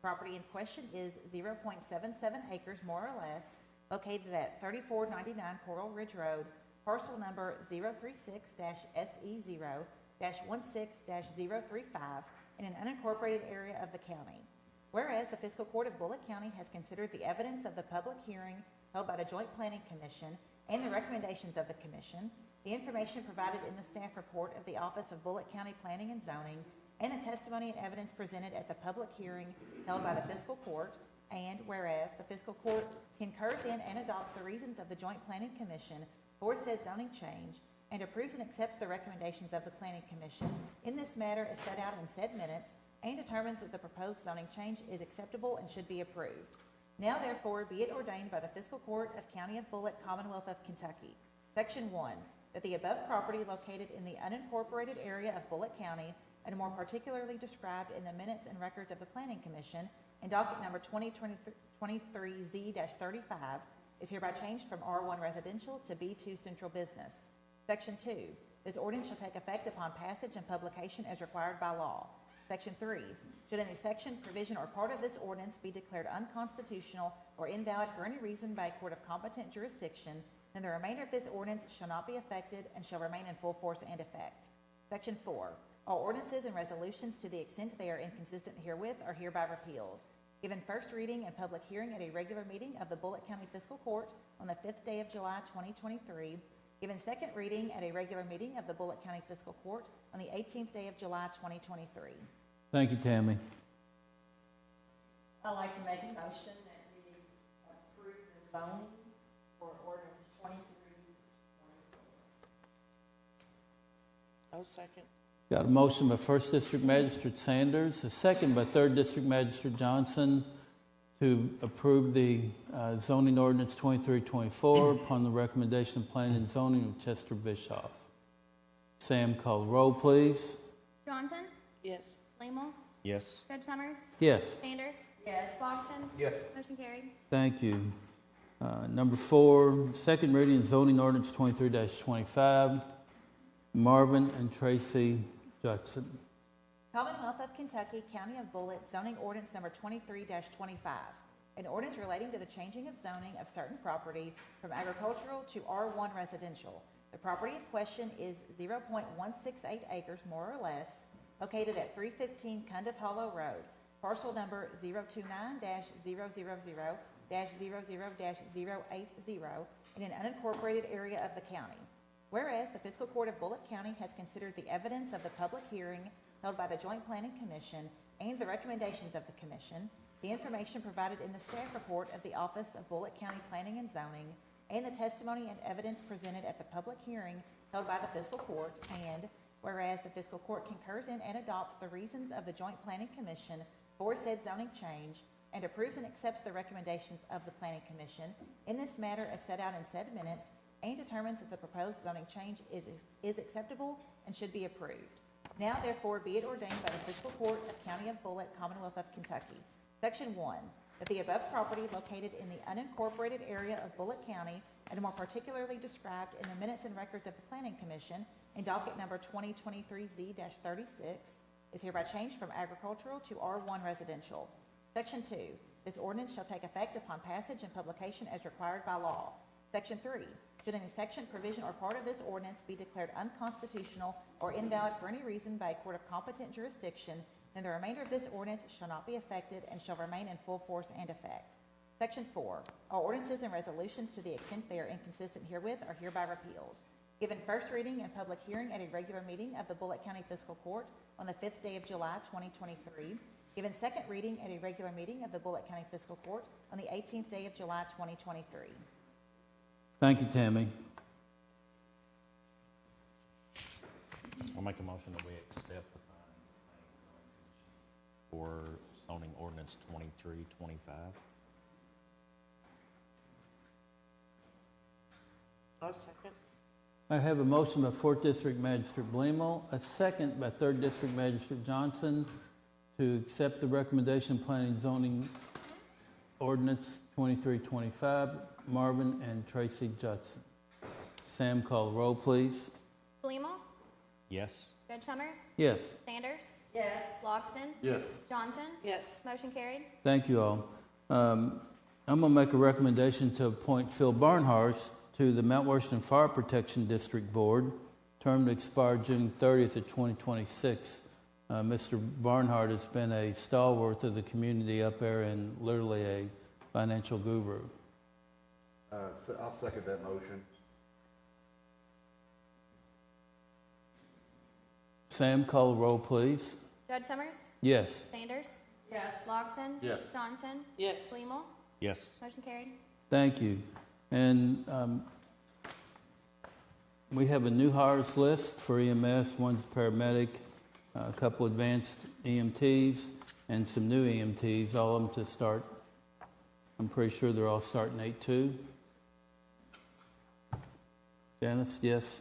Speaker 10: Property in question is 0.77 acres more or less, located at 3499 Coral Ridge Road, parcel number 036-SE0-16-035 in an unincorporated area of the county. Whereas the Fiscal Court of Bullitt County has considered the evidence of the public hearing held by the Joint Planning Commission and the recommendations of the Commission, the information provided in the staff report of the Office of Bullitt County Planning and Zoning, and the testimony and evidence presented at the public hearing held by the Fiscal Court, and whereas the Fiscal Court concurs in and adopts the reasons of the Joint Planning Commission for said zoning change, and approves and accepts the recommendations of the Planning Commission in this matter as set out in said minutes, and determines that the proposed zoning change is acceptable and should be approved. Now therefore be it ordained by the Fiscal Court of County of Bullitt, Commonwealth of Kentucky, Section 1, that the above property located in the unincorporated area of Bullitt County, and more particularly described in the minutes and records of the Planning Commission, in docket number 2023Z-35, is hereby changed from R1 residential to B2 central business. Section 2, this ordinance shall take effect upon passage and publication as required by law. Section 3, should any section, provision, or part of this ordinance be declared unconstitutional or invalid for any reason by a court of competent jurisdiction, then the remainder of this ordinance shall not be affected and shall remain in full force and effect. Section 4, all ordinances and resolutions to the extent they are inconsistent herewith are hereby repealed. Given first reading and public hearing at a regular meeting of the Bullitt County Fiscal Court on the 5th day of July 2023. Given second reading at a regular meeting of the Bullitt County Fiscal Court on the 18th day of July 2023.
Speaker 1: Thank you, Tammy.
Speaker 3: I'd like to make a motion that we approve the zoning for ordinance 23-24.
Speaker 9: I'll second.
Speaker 1: Got a motion by First District Magistrate Sanders, a second by Third District Magistrate Johnson to approve the zoning ordinance 2324 upon the recommendation of Planning and Zoning of Chester Bischoff. Sam, call the roll, please.
Speaker 11: Johnson,
Speaker 9: Yes.
Speaker 11: Lehmel,
Speaker 12: Yes.
Speaker 11: Judge Summers,
Speaker 1: Yes.
Speaker 11: Sanders,
Speaker 3: Yes.
Speaker 11: Logston,
Speaker 7: Yes.
Speaker 11: motion carried.
Speaker 1: Thank you. Number 4, second reading of zoning ordinance 23-25. Marvin and Tracy Judson.
Speaker 10: Commonwealth of Kentucky, County of Bullitt, zoning ordinance number 23-25. An ordinance relating to the changing of zoning of certain property from agricultural to R1 residential. The property in question is 0.168 acres, more or less, located at 315 Cundiff Hollow Road, parcel number 029-000-00-080 in an unincorporated area of the county. Whereas the Fiscal Court of Bullitt County has considered the evidence of the public hearing held by the Joint Planning Commission and the recommendations of the Commission, the information provided in the staff report of the Office of Bullitt County Planning and Zoning, and the testimony and evidence presented at the public hearing held by the Fiscal Court, and whereas the Fiscal Court concurs in and adopts the reasons of the Joint Planning Commission for said zoning change, and approves and accepts the recommendations of the Planning Commission in this matter as set out in said minutes, and determines that the proposed zoning change is acceptable and should be approved. Now therefore be it ordained by the Fiscal Court of County of Bullitt, Commonwealth of Kentucky. Section 1, that the above property located in the unincorporated area of Bullitt County, and more particularly described in the minutes and records of the Planning Commission in docket number 2023Z-36, is hereby changed from agricultural to R1 residential. Section 2, this ordinance shall take effect upon passage and publication as required by law. Section 3, should any section, provision, or part of this ordinance be declared unconstitutional or invalid for any reason by a court of competent jurisdiction, then the remainder of this ordinance shall not be affected and shall remain in full force and effect. Section 4, all ordinances and resolutions to the extent they are inconsistent herewith are hereby repealed. Given first reading and public hearing at a regular meeting of the Bullitt County Fiscal Court on the 5th day of July 2023. Given second reading at a regular meeting of the Bullitt County Fiscal Court on the 18th day of July 2023.
Speaker 1: Thank you, Tammy.
Speaker 12: I'll make a motion that we accept the findings for zoning ordinance 2325.
Speaker 9: I'll second.
Speaker 1: I have a motion by 4th District Magistrate Blemo, a second by 3rd District Magistrate Johnson to accept the recommendation of Planning and Zoning Ordinance 2325, Marvin and Tracy Judson. Sam, call the roll, please.
Speaker 11: Lehmel,
Speaker 12: Yes.
Speaker 11: Judge Summers,
Speaker 1: Yes.
Speaker 11: Sanders,
Speaker 3: Yes.
Speaker 11: Logston,
Speaker 5: Yes.
Speaker 11: Johnson,
Speaker 9: Yes.
Speaker 11: motion carried.
Speaker 1: Thank you all. I'm going to make a recommendation to appoint Phil Barnhurst to the Mount Washington Fire Protection District Board, term to expire June 30th of 2026. Mr. Barnhart has been a stalwart of the community up there and literally a financial guru.
Speaker 5: I'll second that motion.
Speaker 1: Sam, call the roll, please.
Speaker 11: Judge Summers,
Speaker 1: Yes.
Speaker 11: Sanders,
Speaker 3: Yes.
Speaker 11: Logston,
Speaker 5: Yes.
Speaker 11: Johnson,
Speaker 9: Yes.
Speaker 11: Lehmel,
Speaker 12: Yes.
Speaker 11: motion carried.
Speaker 1: Thank you. And we have a new hires list for EMS. One's a paramedic, a couple advanced EMTs, and some new EMTs, all of them to start. I'm pretty sure they're all starting 8/2. Janice, yes?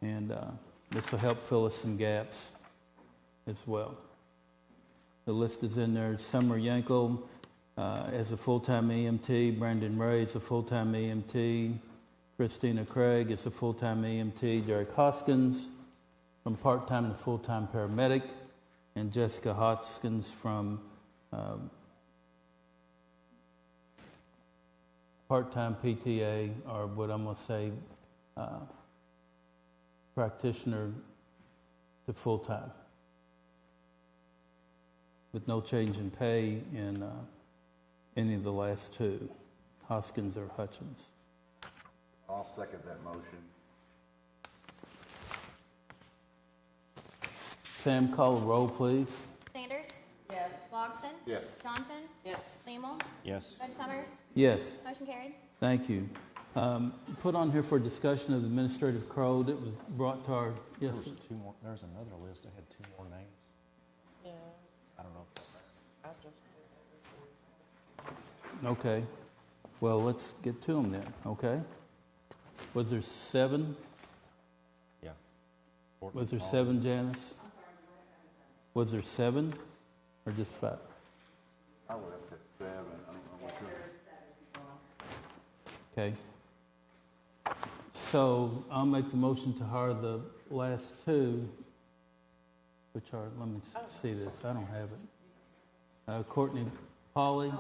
Speaker 1: And this will help fill us some gaps as well. The list is in there. Summer Yankel as a full-time EMT, Brandon Ray is a full-time EMT, Christina Craig is a full-time EMT, Derek Hoskins from part-time to full-time paramedic, and Jessica Hoskins from part-time PTA, or what I'm going to say, practitioner to full-time, with no change in pay in any of the last two, Hoskins or Hutchins.
Speaker 5: I'll second that motion.
Speaker 1: Sam, call the roll, please.
Speaker 11: Sanders.
Speaker 3: Yes.
Speaker 11: Logston.
Speaker 5: Yes.
Speaker 11: Johnson.
Speaker 9: Yes.
Speaker 11: Lamel.
Speaker 12: Yes.
Speaker 11: Judge Summers.
Speaker 1: Yes.
Speaker 11: Motion carried.
Speaker 1: Thank you. Put on here for discussion of the administrative code. It was brought to our, yes,
Speaker 12: There's two more, there's another list, I had two more names,
Speaker 9: Yes.
Speaker 12: I don't know.
Speaker 9: I've just.
Speaker 1: okay. Well, let's get to them then, okay? Was there 7?
Speaker 12: Yeah.
Speaker 1: Was there 7, Janice? Was there 7 or just 5?
Speaker 5: I would have said 7. I don't know what you're.
Speaker 1: Okay. So I'll make the motion to hire the last 2, which are, let me see this, I don't have it. Courtney Pauley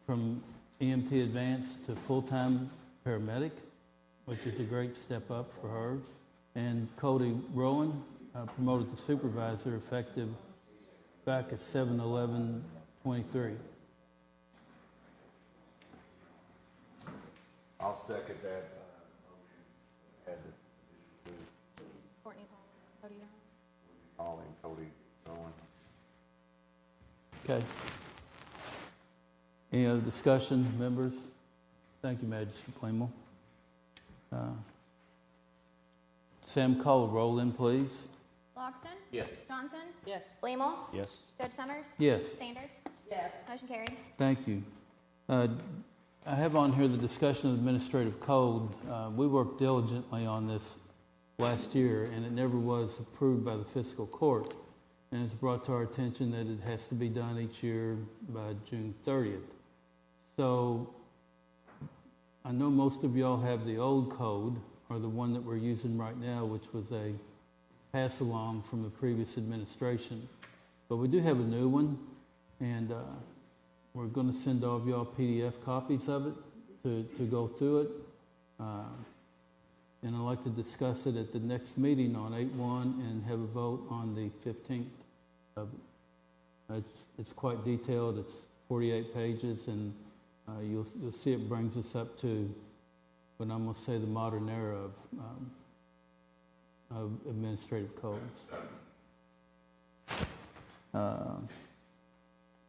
Speaker 1: from EMT Advanced to full-time paramedic, which is a great step up for her. And Cody Rowan, promoted to supervisor effective back at 7/11/23.
Speaker 5: I'll second that motion. Add the
Speaker 11: Courtney Paul. Cody Rowan.
Speaker 5: Paul and Cody Owen.
Speaker 1: Okay. Any other discussion, members? Thank you, Magistrate Plamel. Sam, call the roll in, please.
Speaker 11: Logston.
Speaker 5: Yes.
Speaker 11: Johnson.
Speaker 9: Yes.
Speaker 11: Lamel.
Speaker 12: Yes.
Speaker 11: Judge Summers.
Speaker 1: Yes.
Speaker 11: Sanders.
Speaker 3: Yes.
Speaker 11: Motion carried.
Speaker 1: Thank you. I have on here the discussion of the administrative code. We worked diligently on this last year, and it never was approved by the fiscal court. And it's brought to our attention that it has to be done each year by June 30th. So I know most of y'all have the old code, or the one that we're using right now, which was a pass-along from the previous administration. But we do have a new one, and we're going to send all of y'all PDF copies of it to go through it. And I'd like to discuss it at the next meeting on 8/1 and have a vote on the 15th of it. It's quite detailed. It's 48 pages, and you'll see it brings us up to what I'm going to say the modern era of administrative codes.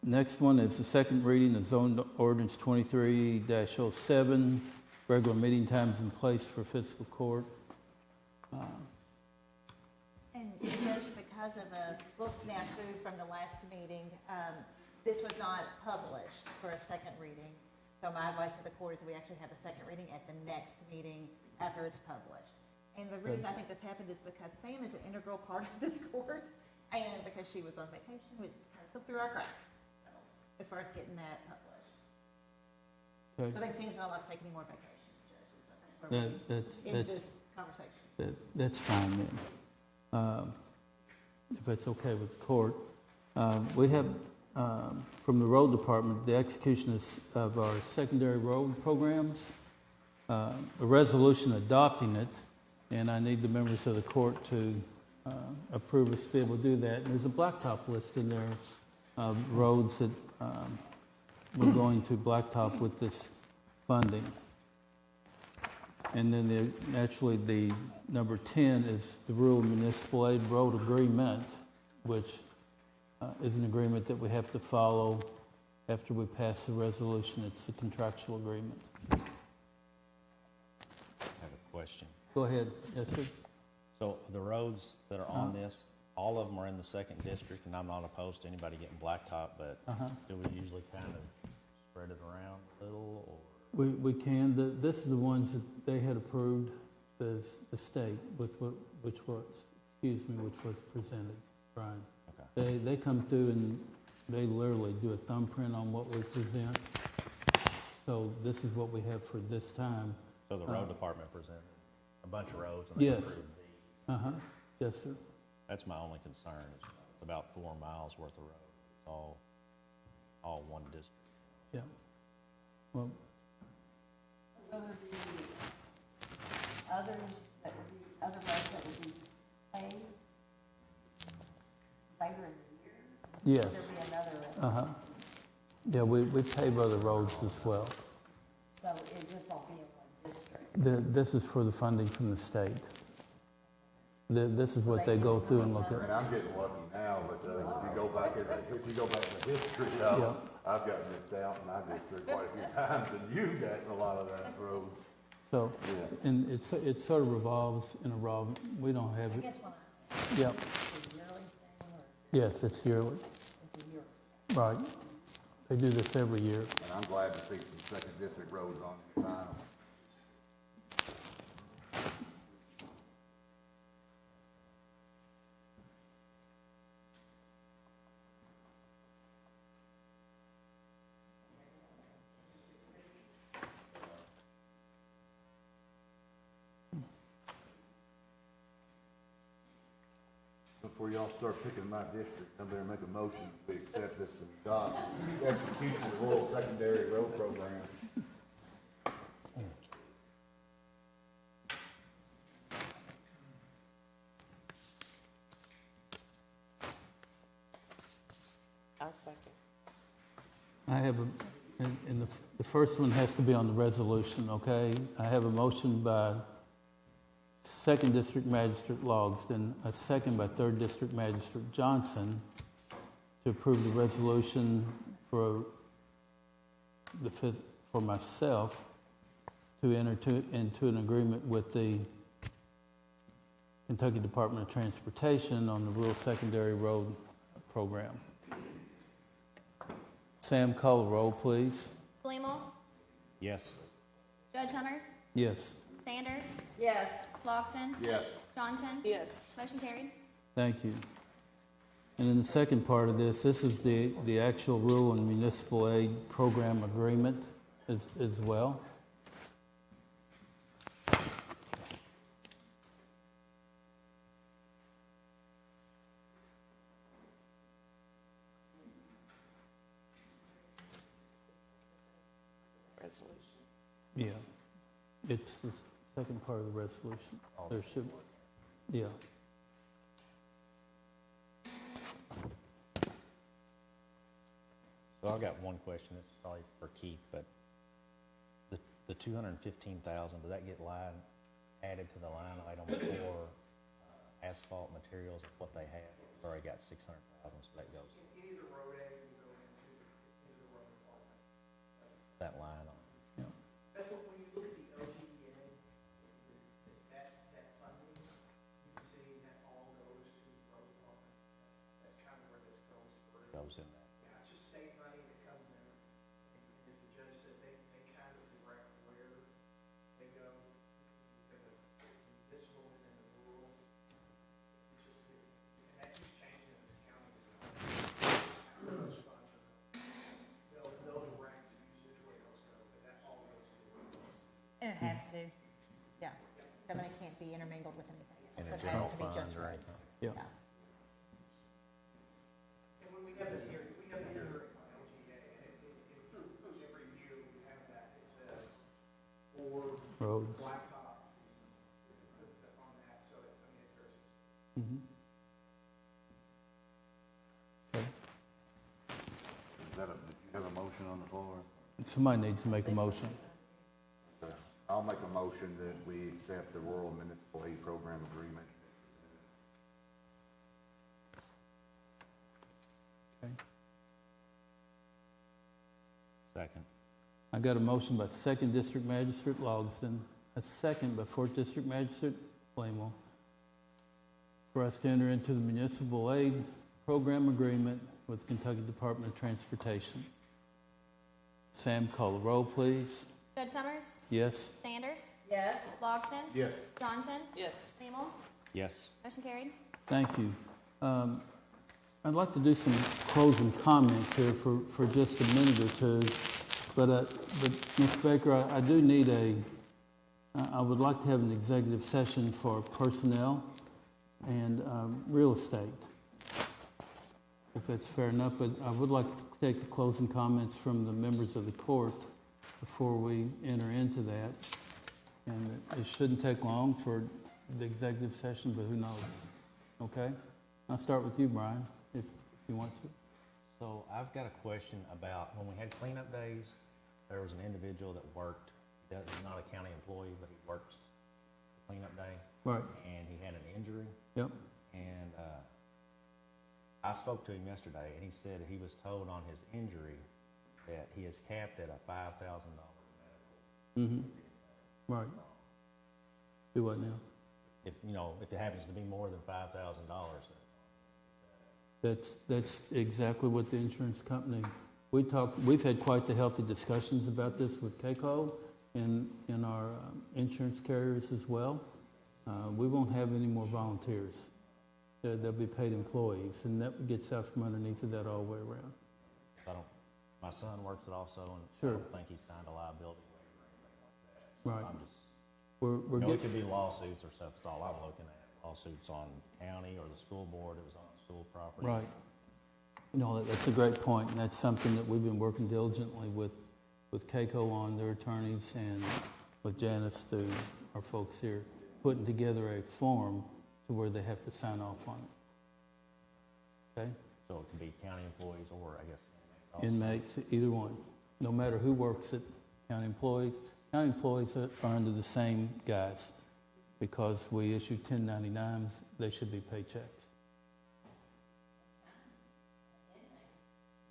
Speaker 1: Next one is the second reading of Zone Ordinance 23-07, regular meeting times in place for fiscal court.
Speaker 10: And Judge, because of a little snafu from the last meeting, this was not published for a second reading. So my advice to the court is we actually have a second reading at the next meeting after it's published. And the reason I think this happened is because Sam is an integral part of this court, and because she was on vacation, we kind of slipped through our cracks, so, as far as getting that published.
Speaker 1: Okay.
Speaker 10: So I think Sam's not allowed to take any more vacations, Judge. This conversation.
Speaker 1: That's fine then. If it's okay with the court. We have, from the road department, the execution of our secondary road programs, a resolution adopting it, and I need the members of the court to approve us to be able to do that. And there's a blacktop list in there of roads that we're going to blacktop with this funding. And then naturally the number 10 is the rural municipal aid road agreement, which is an agreement that we have to follow after we pass the resolution. It's the contractual agreement.
Speaker 12: I have a question.
Speaker 1: Go ahead. Yes, sir.
Speaker 12: So the roads that are on this, all of them are in the 2nd district, and I'm not opposed to anybody getting blacktop, but do we usually kind of spread it around a little, or?
Speaker 1: We can. This is the ones that they had approved, the state, which was presented, Brian.
Speaker 12: Okay.
Speaker 1: They come through and they literally do a thumbprint on what we present. So this is what we have for this time.
Speaker 12: So the road department presented a bunch of roads and they
Speaker 1: Yes.
Speaker 12: approved these.
Speaker 1: Yes, sir.
Speaker 12: That's my only concern. about 4 miles worth of road. It's all one district.
Speaker 1: Yeah. Well,
Speaker 3: Will there be others that would be, other roads that would be paved later in the year?
Speaker 1: yes.
Speaker 3: Will there be another,
Speaker 1: Uh-huh. Yeah, we pave other roads as well.
Speaker 3: so it just won't be in one district?
Speaker 1: This is for the funding from the state. This is what they go through and look
Speaker 5: And
Speaker 1: at.
Speaker 5: I'm getting lucky now, but if you go back in the history,
Speaker 1: Yeah.
Speaker 5: I've got missed out in my district quite a few times, and you got a lot of that roads.
Speaker 1: So,
Speaker 5: Yeah.
Speaker 1: and it sort of revolves in a revolving, we don't have
Speaker 3: I
Speaker 1: it.
Speaker 3: guess when
Speaker 1: Yep,
Speaker 3: it's a yearly thing, or
Speaker 1: yes, it's yearly.
Speaker 3: it's a year?
Speaker 1: Right. They do this every year.
Speaker 5: And I'm glad to see some second district roads on the final. Before y'all start picking my district, I'm gonna make a motion to accept this and adopt execution of the rural secondary road program.
Speaker 9: I'll second.
Speaker 1: I have and the first one has to be on the resolution, okay? I have a motion by Second District Magistrate Logsdon, a second by Third District Magistrate Johnson to approve the resolution for for myself to enter into an agreement with the Kentucky Department of Transportation on the Rural Secondary Road Program. Sam, call the roll, please.
Speaker 11: Flemmel,
Speaker 12: Yes.
Speaker 11: Judge Summers,
Speaker 1: Yes.
Speaker 11: Sanders,
Speaker 3: Yes.
Speaker 11: Logston,
Speaker 5: Yes.
Speaker 11: Johnson,
Speaker 9: Yes.
Speaker 11: motion carried.
Speaker 1: Thank you. And then the second part of this is the actual rural and municipal aid program agreement as well.
Speaker 9: Resolution.
Speaker 1: Yeah. It's the second part of the resolution. There should, yeah.
Speaker 12: So I've got one question, this is probably for Keith, but the 215,000, does that get added to the line item for asphalt materials of what they have? It's already got 600,000, so that goes.
Speaker 2: Any of the road aid will go into the road department.
Speaker 12: That line on.
Speaker 2: That's what, when you look at the LGDA, that funding, you can see that all goes to the road department. That's kind of where this goes through.
Speaker 12: Goes in there.
Speaker 2: Yeah, it's just state money that comes in, and as the judge said, they kind of direct where they go. Because the municipal and then the rural, it's just, and that keeps changing in this county. Those funds are, they'll direct which way those go, but that all goes to the rural.
Speaker 10: And it has to, yeah. I mean, it can't be intermingled with anything
Speaker 12: In
Speaker 10: else.
Speaker 12: a
Speaker 10: It has
Speaker 12: general
Speaker 10: to be
Speaker 12: fund
Speaker 10: just
Speaker 12: or
Speaker 10: roads.
Speaker 1: Yeah.
Speaker 10: Yeah.
Speaker 2: And when we have the hearing, we have the hearing on LGA, and every year we have that, it says, for
Speaker 1: Roads.
Speaker 2: blacktop, on that, so it, I mean, it's very.
Speaker 1: Mhm. Okay.
Speaker 5: Did you have a motion on the floor?
Speaker 1: Somebody needs to make a motion.
Speaker 5: I'll make a motion that we accept the rural municipal aid program agreement.
Speaker 1: Okay.
Speaker 12: Second.
Speaker 1: I got a motion by Second District Magistrate Logsdon, a second by Fourth District Magistrate Flemmel, for us to enter into the municipal aid program agreement with Kentucky Department of Transportation. Sam, call the roll, please.
Speaker 11: Judge Summers,
Speaker 1: Yes?
Speaker 11: Sanders,
Speaker 3: Yes.
Speaker 11: Logston,
Speaker 5: Yes.
Speaker 11: Johnson,
Speaker 9: Yes.
Speaker 11: Flemmel,
Speaker 12: Yes.
Speaker 11: motion carried.
Speaker 1: Thank you. I'd like to do some closing comments here for just a minute or two, but Ms. Baker, I do need I would like to have an executive session for personnel and real estate. if that's fair enough, but I would like to take the closing comments from the members of the court before we enter into that. And it shouldn't take long for the executive session, but who knows? Okay? I'll start with you, Brian, if you want to.
Speaker 12: So I've got a question about when we had cleanup days, there was an individual that worked, he's not a county employee, but he works cleanup day.
Speaker 1: Right.
Speaker 12: And he had an injury.
Speaker 1: Yep.
Speaker 12: And I spoke to him yesterday, and he said he was told on his injury that he is capped at a $5,000 medical.
Speaker 1: Mm-hmm. Right. Do what now?
Speaker 12: If, you know, if it happens to be more than $5,000,
Speaker 1: That's exactly what the insurance company, we've had quite the healthy discussions about this with KCO and our insurance carriers as well. We won't have any more volunteers. They'll be paid employees, and that gets out from underneath of that all the way around.
Speaker 12: my son works it also, and
Speaker 1: Sure.
Speaker 12: I don't think he signed a liability waiver or anything like that. So
Speaker 1: Right.
Speaker 12: I'm just,
Speaker 1: We're
Speaker 12: you know, it
Speaker 1: getting,
Speaker 12: could be lawsuits or stuff, that's all I'm looking at. Lawsuits on county or the school board, it was on school property.
Speaker 1: right. No, that's a great point, and that's something that we've been working diligently with KCO on, their attorneys, and with Janice, our folks here, putting together a form to where they have to sign off on it. Okay?
Speaker 12: So it can be county employees or, I guess, also.
Speaker 1: Inmates, either one. No matter who works at county employees are under the same guise. Because we issue 1099s, they should be paychecks.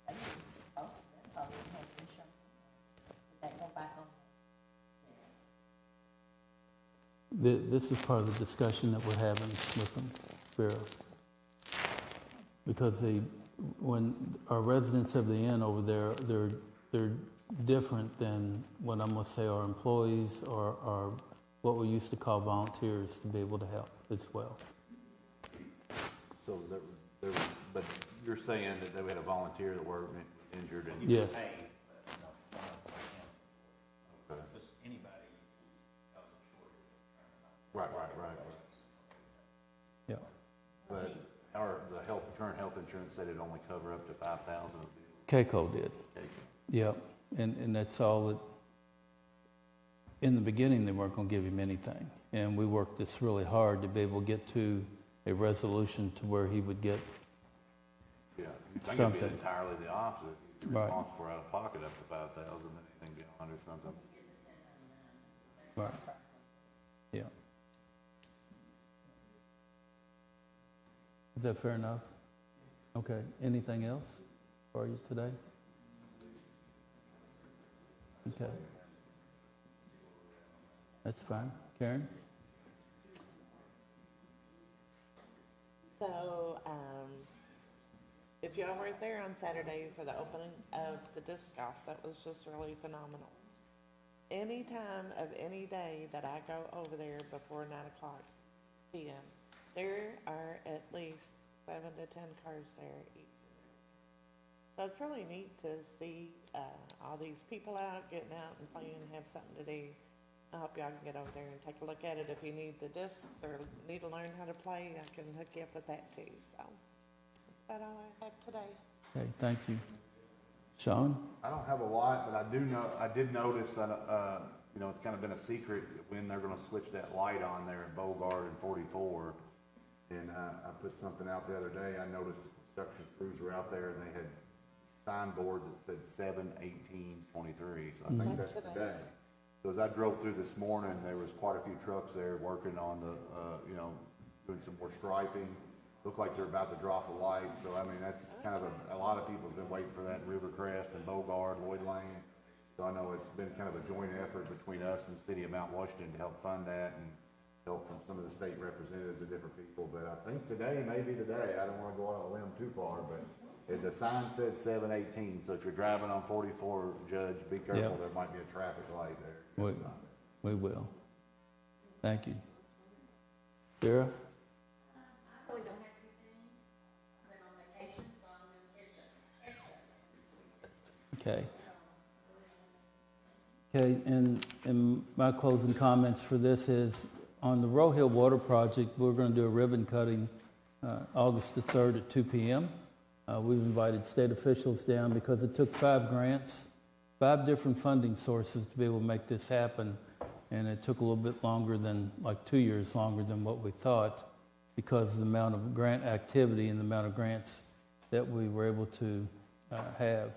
Speaker 3: Most of them probably have insurance. But they go back on.
Speaker 1: This is part of the discussion that we're having with them, Vera. Because when our residents of the inn over there, they're different than what I'm gonna say our employees or what we used to call volunteers to be able to help as well.
Speaker 5: So but you're saying that they had a volunteer that were injured and.
Speaker 1: Yes.
Speaker 12: Hey, but, you know,
Speaker 5: Okay.
Speaker 12: just anybody else
Speaker 5: Right.
Speaker 1: Yeah.
Speaker 5: But the current health insurance said it only cover up to 5,000.
Speaker 1: KCO did. Yep. And that's all that, in the beginning, they weren't gonna give him anything. And we worked this really hard to be able to get to a resolution to where he would get
Speaker 5: Yeah, you think it'd
Speaker 1: something.
Speaker 5: be entirely the opposite. You're
Speaker 1: Right.
Speaker 5: responsible for out of pocket up to 5,000, anything beyond or something.
Speaker 1: Right. Yeah. Is that fair enough? Okay, anything else for you today? Okay. That's fine. Karen?
Speaker 9: So, if y'all weren't there on Saturday for the opening of the disc golf, that was just really phenomenal. Any time of any day that I go over there before 9:00 p.m., there are at least 7 to 10 cars there each. So it's really neat to see all these people out, getting out and playing, have something to do. I hope y'all can get over there and take a look at it. If you need the discs or need to learn how to play, I can hook you up with that too. So that's about all I have today.
Speaker 1: Okay, thank you. Sean?
Speaker 5: I don't have a lot, but I did notice that, it's kind of been a secret when they're gonna switch that light on there in Bogart and 44. And I put something out the other day. I noticed the construction crews were out there and they had signboards that said 7/18/23. So I think that's today. So as I drove through this morning, there was quite a few trucks there working on the, doing some more striping. Looked like they're about to drop the light. So, I mean, that's kind of a lot of people's been waiting for that in Rivercrest and Bogart, Lloyd Lane. So I know it's been kind of a joint effort between us and the city of Mount Washington to help fund that and help from some of the state representatives and different people. But I think today may be the day. I don't want to go on a limb too far, but the sign said 7/18. So if you're driving on 44, Judge, be careful.
Speaker 1: Yep.
Speaker 5: There might be a traffic light there.
Speaker 1: We will. Thank you. Vera?
Speaker 3: I really don't have anything. I've been on vacation, so I'm doing catch up.
Speaker 1: Okay. Okay, and my closing comments for this is, on the Roe Hill Water Project, we're gonna do a ribbon cutting, August the 3rd at 2 p.m. We've invited state officials down because it took 5 grants, 5 different funding sources to be able to make this happen. And it took a little bit longer than, like 2 years longer than what we thought, because of the amount of grant activity and the amount of grants that we were able to have.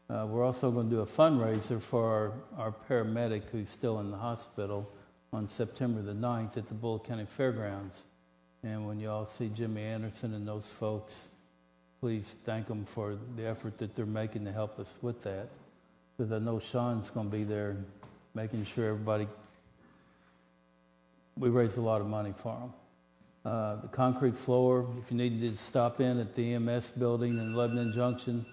Speaker 1: We're also going to do a fundraiser for our paramedic who's still in the hospital on September the 9th at the Bullitt County Fairgrounds. And when you all see Jimmy Anderson and those folks, please thank them for the effort that they're making to help us with that. Because I know Sean's going to be there making sure everybody, we raise a lot of money for them. The concrete floor, if you needed to stop in at the EMS building in Lebanon Junction,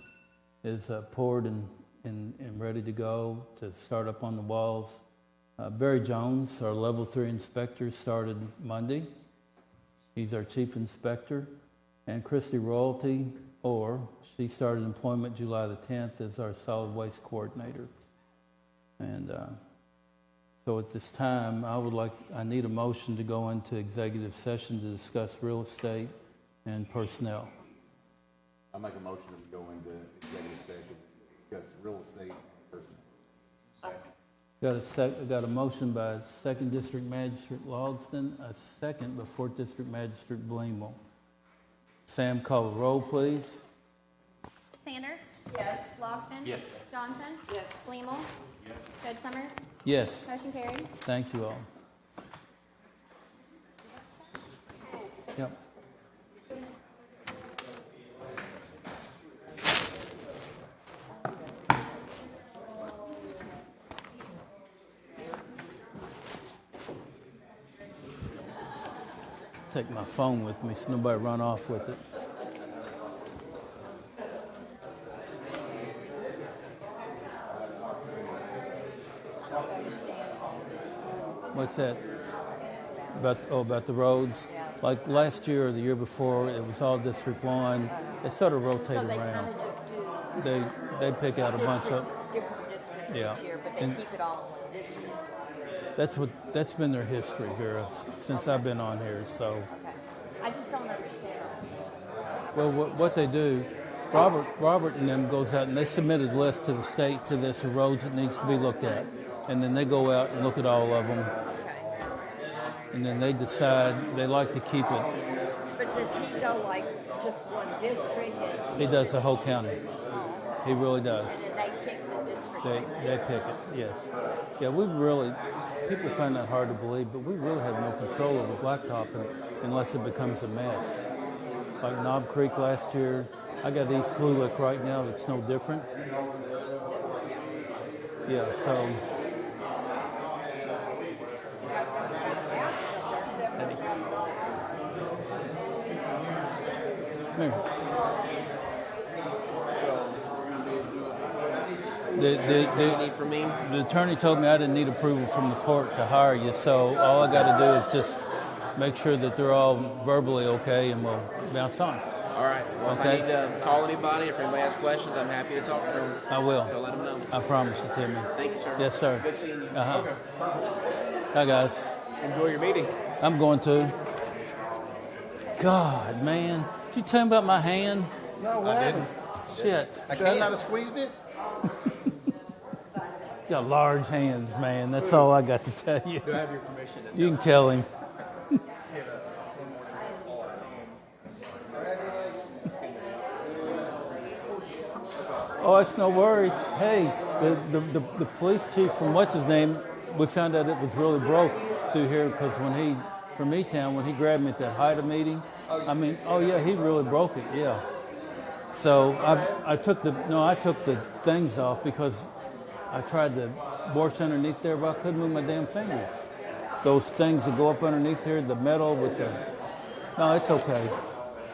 Speaker 1: is poured and ready to go to start up on the walls. Barry Jones, our level 3 inspector, started Monday. He's our chief inspector. And Christy Royalty, she started employment July the 10th as our solid waste coordinator. And so at this time, I need a motion to go into executive session to discuss real estate and personnel.
Speaker 5: I'll make a motion to go into executive session, discuss real estate and personnel.
Speaker 1: Got a motion by 2nd District Magistrate Logsdon, a second by 4th District Magistrate Bleemel. Sam, call the roll, please.
Speaker 11: Sanders?
Speaker 3: Yes.
Speaker 11: Logsdon?
Speaker 7: Yes.
Speaker 11: Johnson?
Speaker 9: Yes.
Speaker 11: Bleemel? Yes. Judge Summers?
Speaker 1: Yes,
Speaker 11: Motion carried.
Speaker 1: thank you all. Yep. Take my phone with me so nobody run off with it. What's that? About the roads?
Speaker 3: Yeah.
Speaker 1: Like last year or the year before, it was all District 1. They sort of rotate
Speaker 3: So they
Speaker 1: around.
Speaker 3: kind of just do
Speaker 1: They pick out a bunch of,
Speaker 3: different districts
Speaker 1: Yeah.
Speaker 3: each year, but they
Speaker 1: And-
Speaker 3: keep it all in one district.
Speaker 1: that's been their history, Vera, since I've been on here, so.
Speaker 3: Okay. I just don't understand.
Speaker 1: Well, what they do, Robert and them goes out and they submitted a list to the state to this roads that needs to be looked at. And then they go out and look at all of them.
Speaker 3: Okay.
Speaker 1: And then they decide, they like to keep it.
Speaker 3: But does he go like just one district?
Speaker 1: He does the whole county.
Speaker 3: Oh,
Speaker 1: He really does.
Speaker 3: and then they pick the district.
Speaker 1: They pick it, yes. Yeah, people find that hard to believe, but we really have no control over blacktop unless it becomes a mess. Like Knob Creek last year, I got East Blue Lick right now, it's no different. Yeah, so. Here. The attorney told me I didn't need approval from the court to hire you, so all I got to do is just make sure that they're all verbally okay, and we'll bounce on.
Speaker 13: All right. Well,
Speaker 1: Okay.
Speaker 13: if I need to call anybody, if anybody has questions, I'm happy to talk to them.
Speaker 1: I will.
Speaker 13: So let them know.
Speaker 1: I promise you, Timmy.
Speaker 13: Thank you, sir.
Speaker 1: Yes, sir.
Speaker 13: Good seeing you.
Speaker 1: Uh-huh. Hi, guys.
Speaker 7: Enjoy your meeting.
Speaker 1: I'm going to. God, man. Did you tell me about my hand?
Speaker 2: No, what happened?
Speaker 1: Shit.
Speaker 2: Should I not have squeezed it?
Speaker 1: You got large hands, man. That's all I got to tell you.
Speaker 7: Do I have your permission to
Speaker 1: You can tell him. Oh, it's no worries. Hey, the police chief from what's his name, we found out it was really broke through here because from E-Town, when he grabbed me at that HIDA meeting, he really broke it, yeah. So I took the things off because I tried to wash underneath there, but I couldn't move my damn fingers. Those things that go up underneath here, the metal with the, no, it's okay.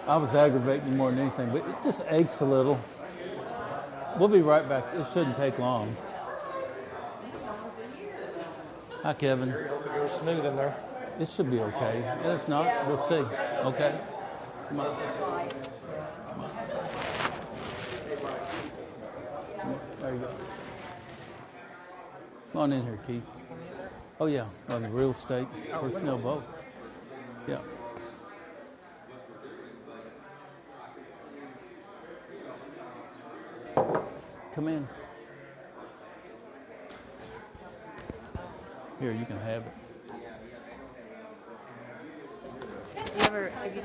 Speaker 1: I was aggravating more than anything, but it just aches a little. We'll be right back. It shouldn't take long. Hi, Kevin.
Speaker 2: It goes smooth in there.
Speaker 1: It should be okay. And if not, we'll see. Okay? Come on. There you go. Come on in here, Keith. Oh, yeah. On the real estate, personnel both. Yeah. come in. Here, you can have it.
Speaker 10: You ever, have you?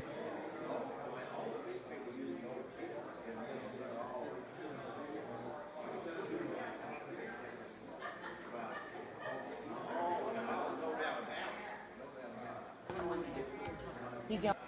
Speaker 6: He's the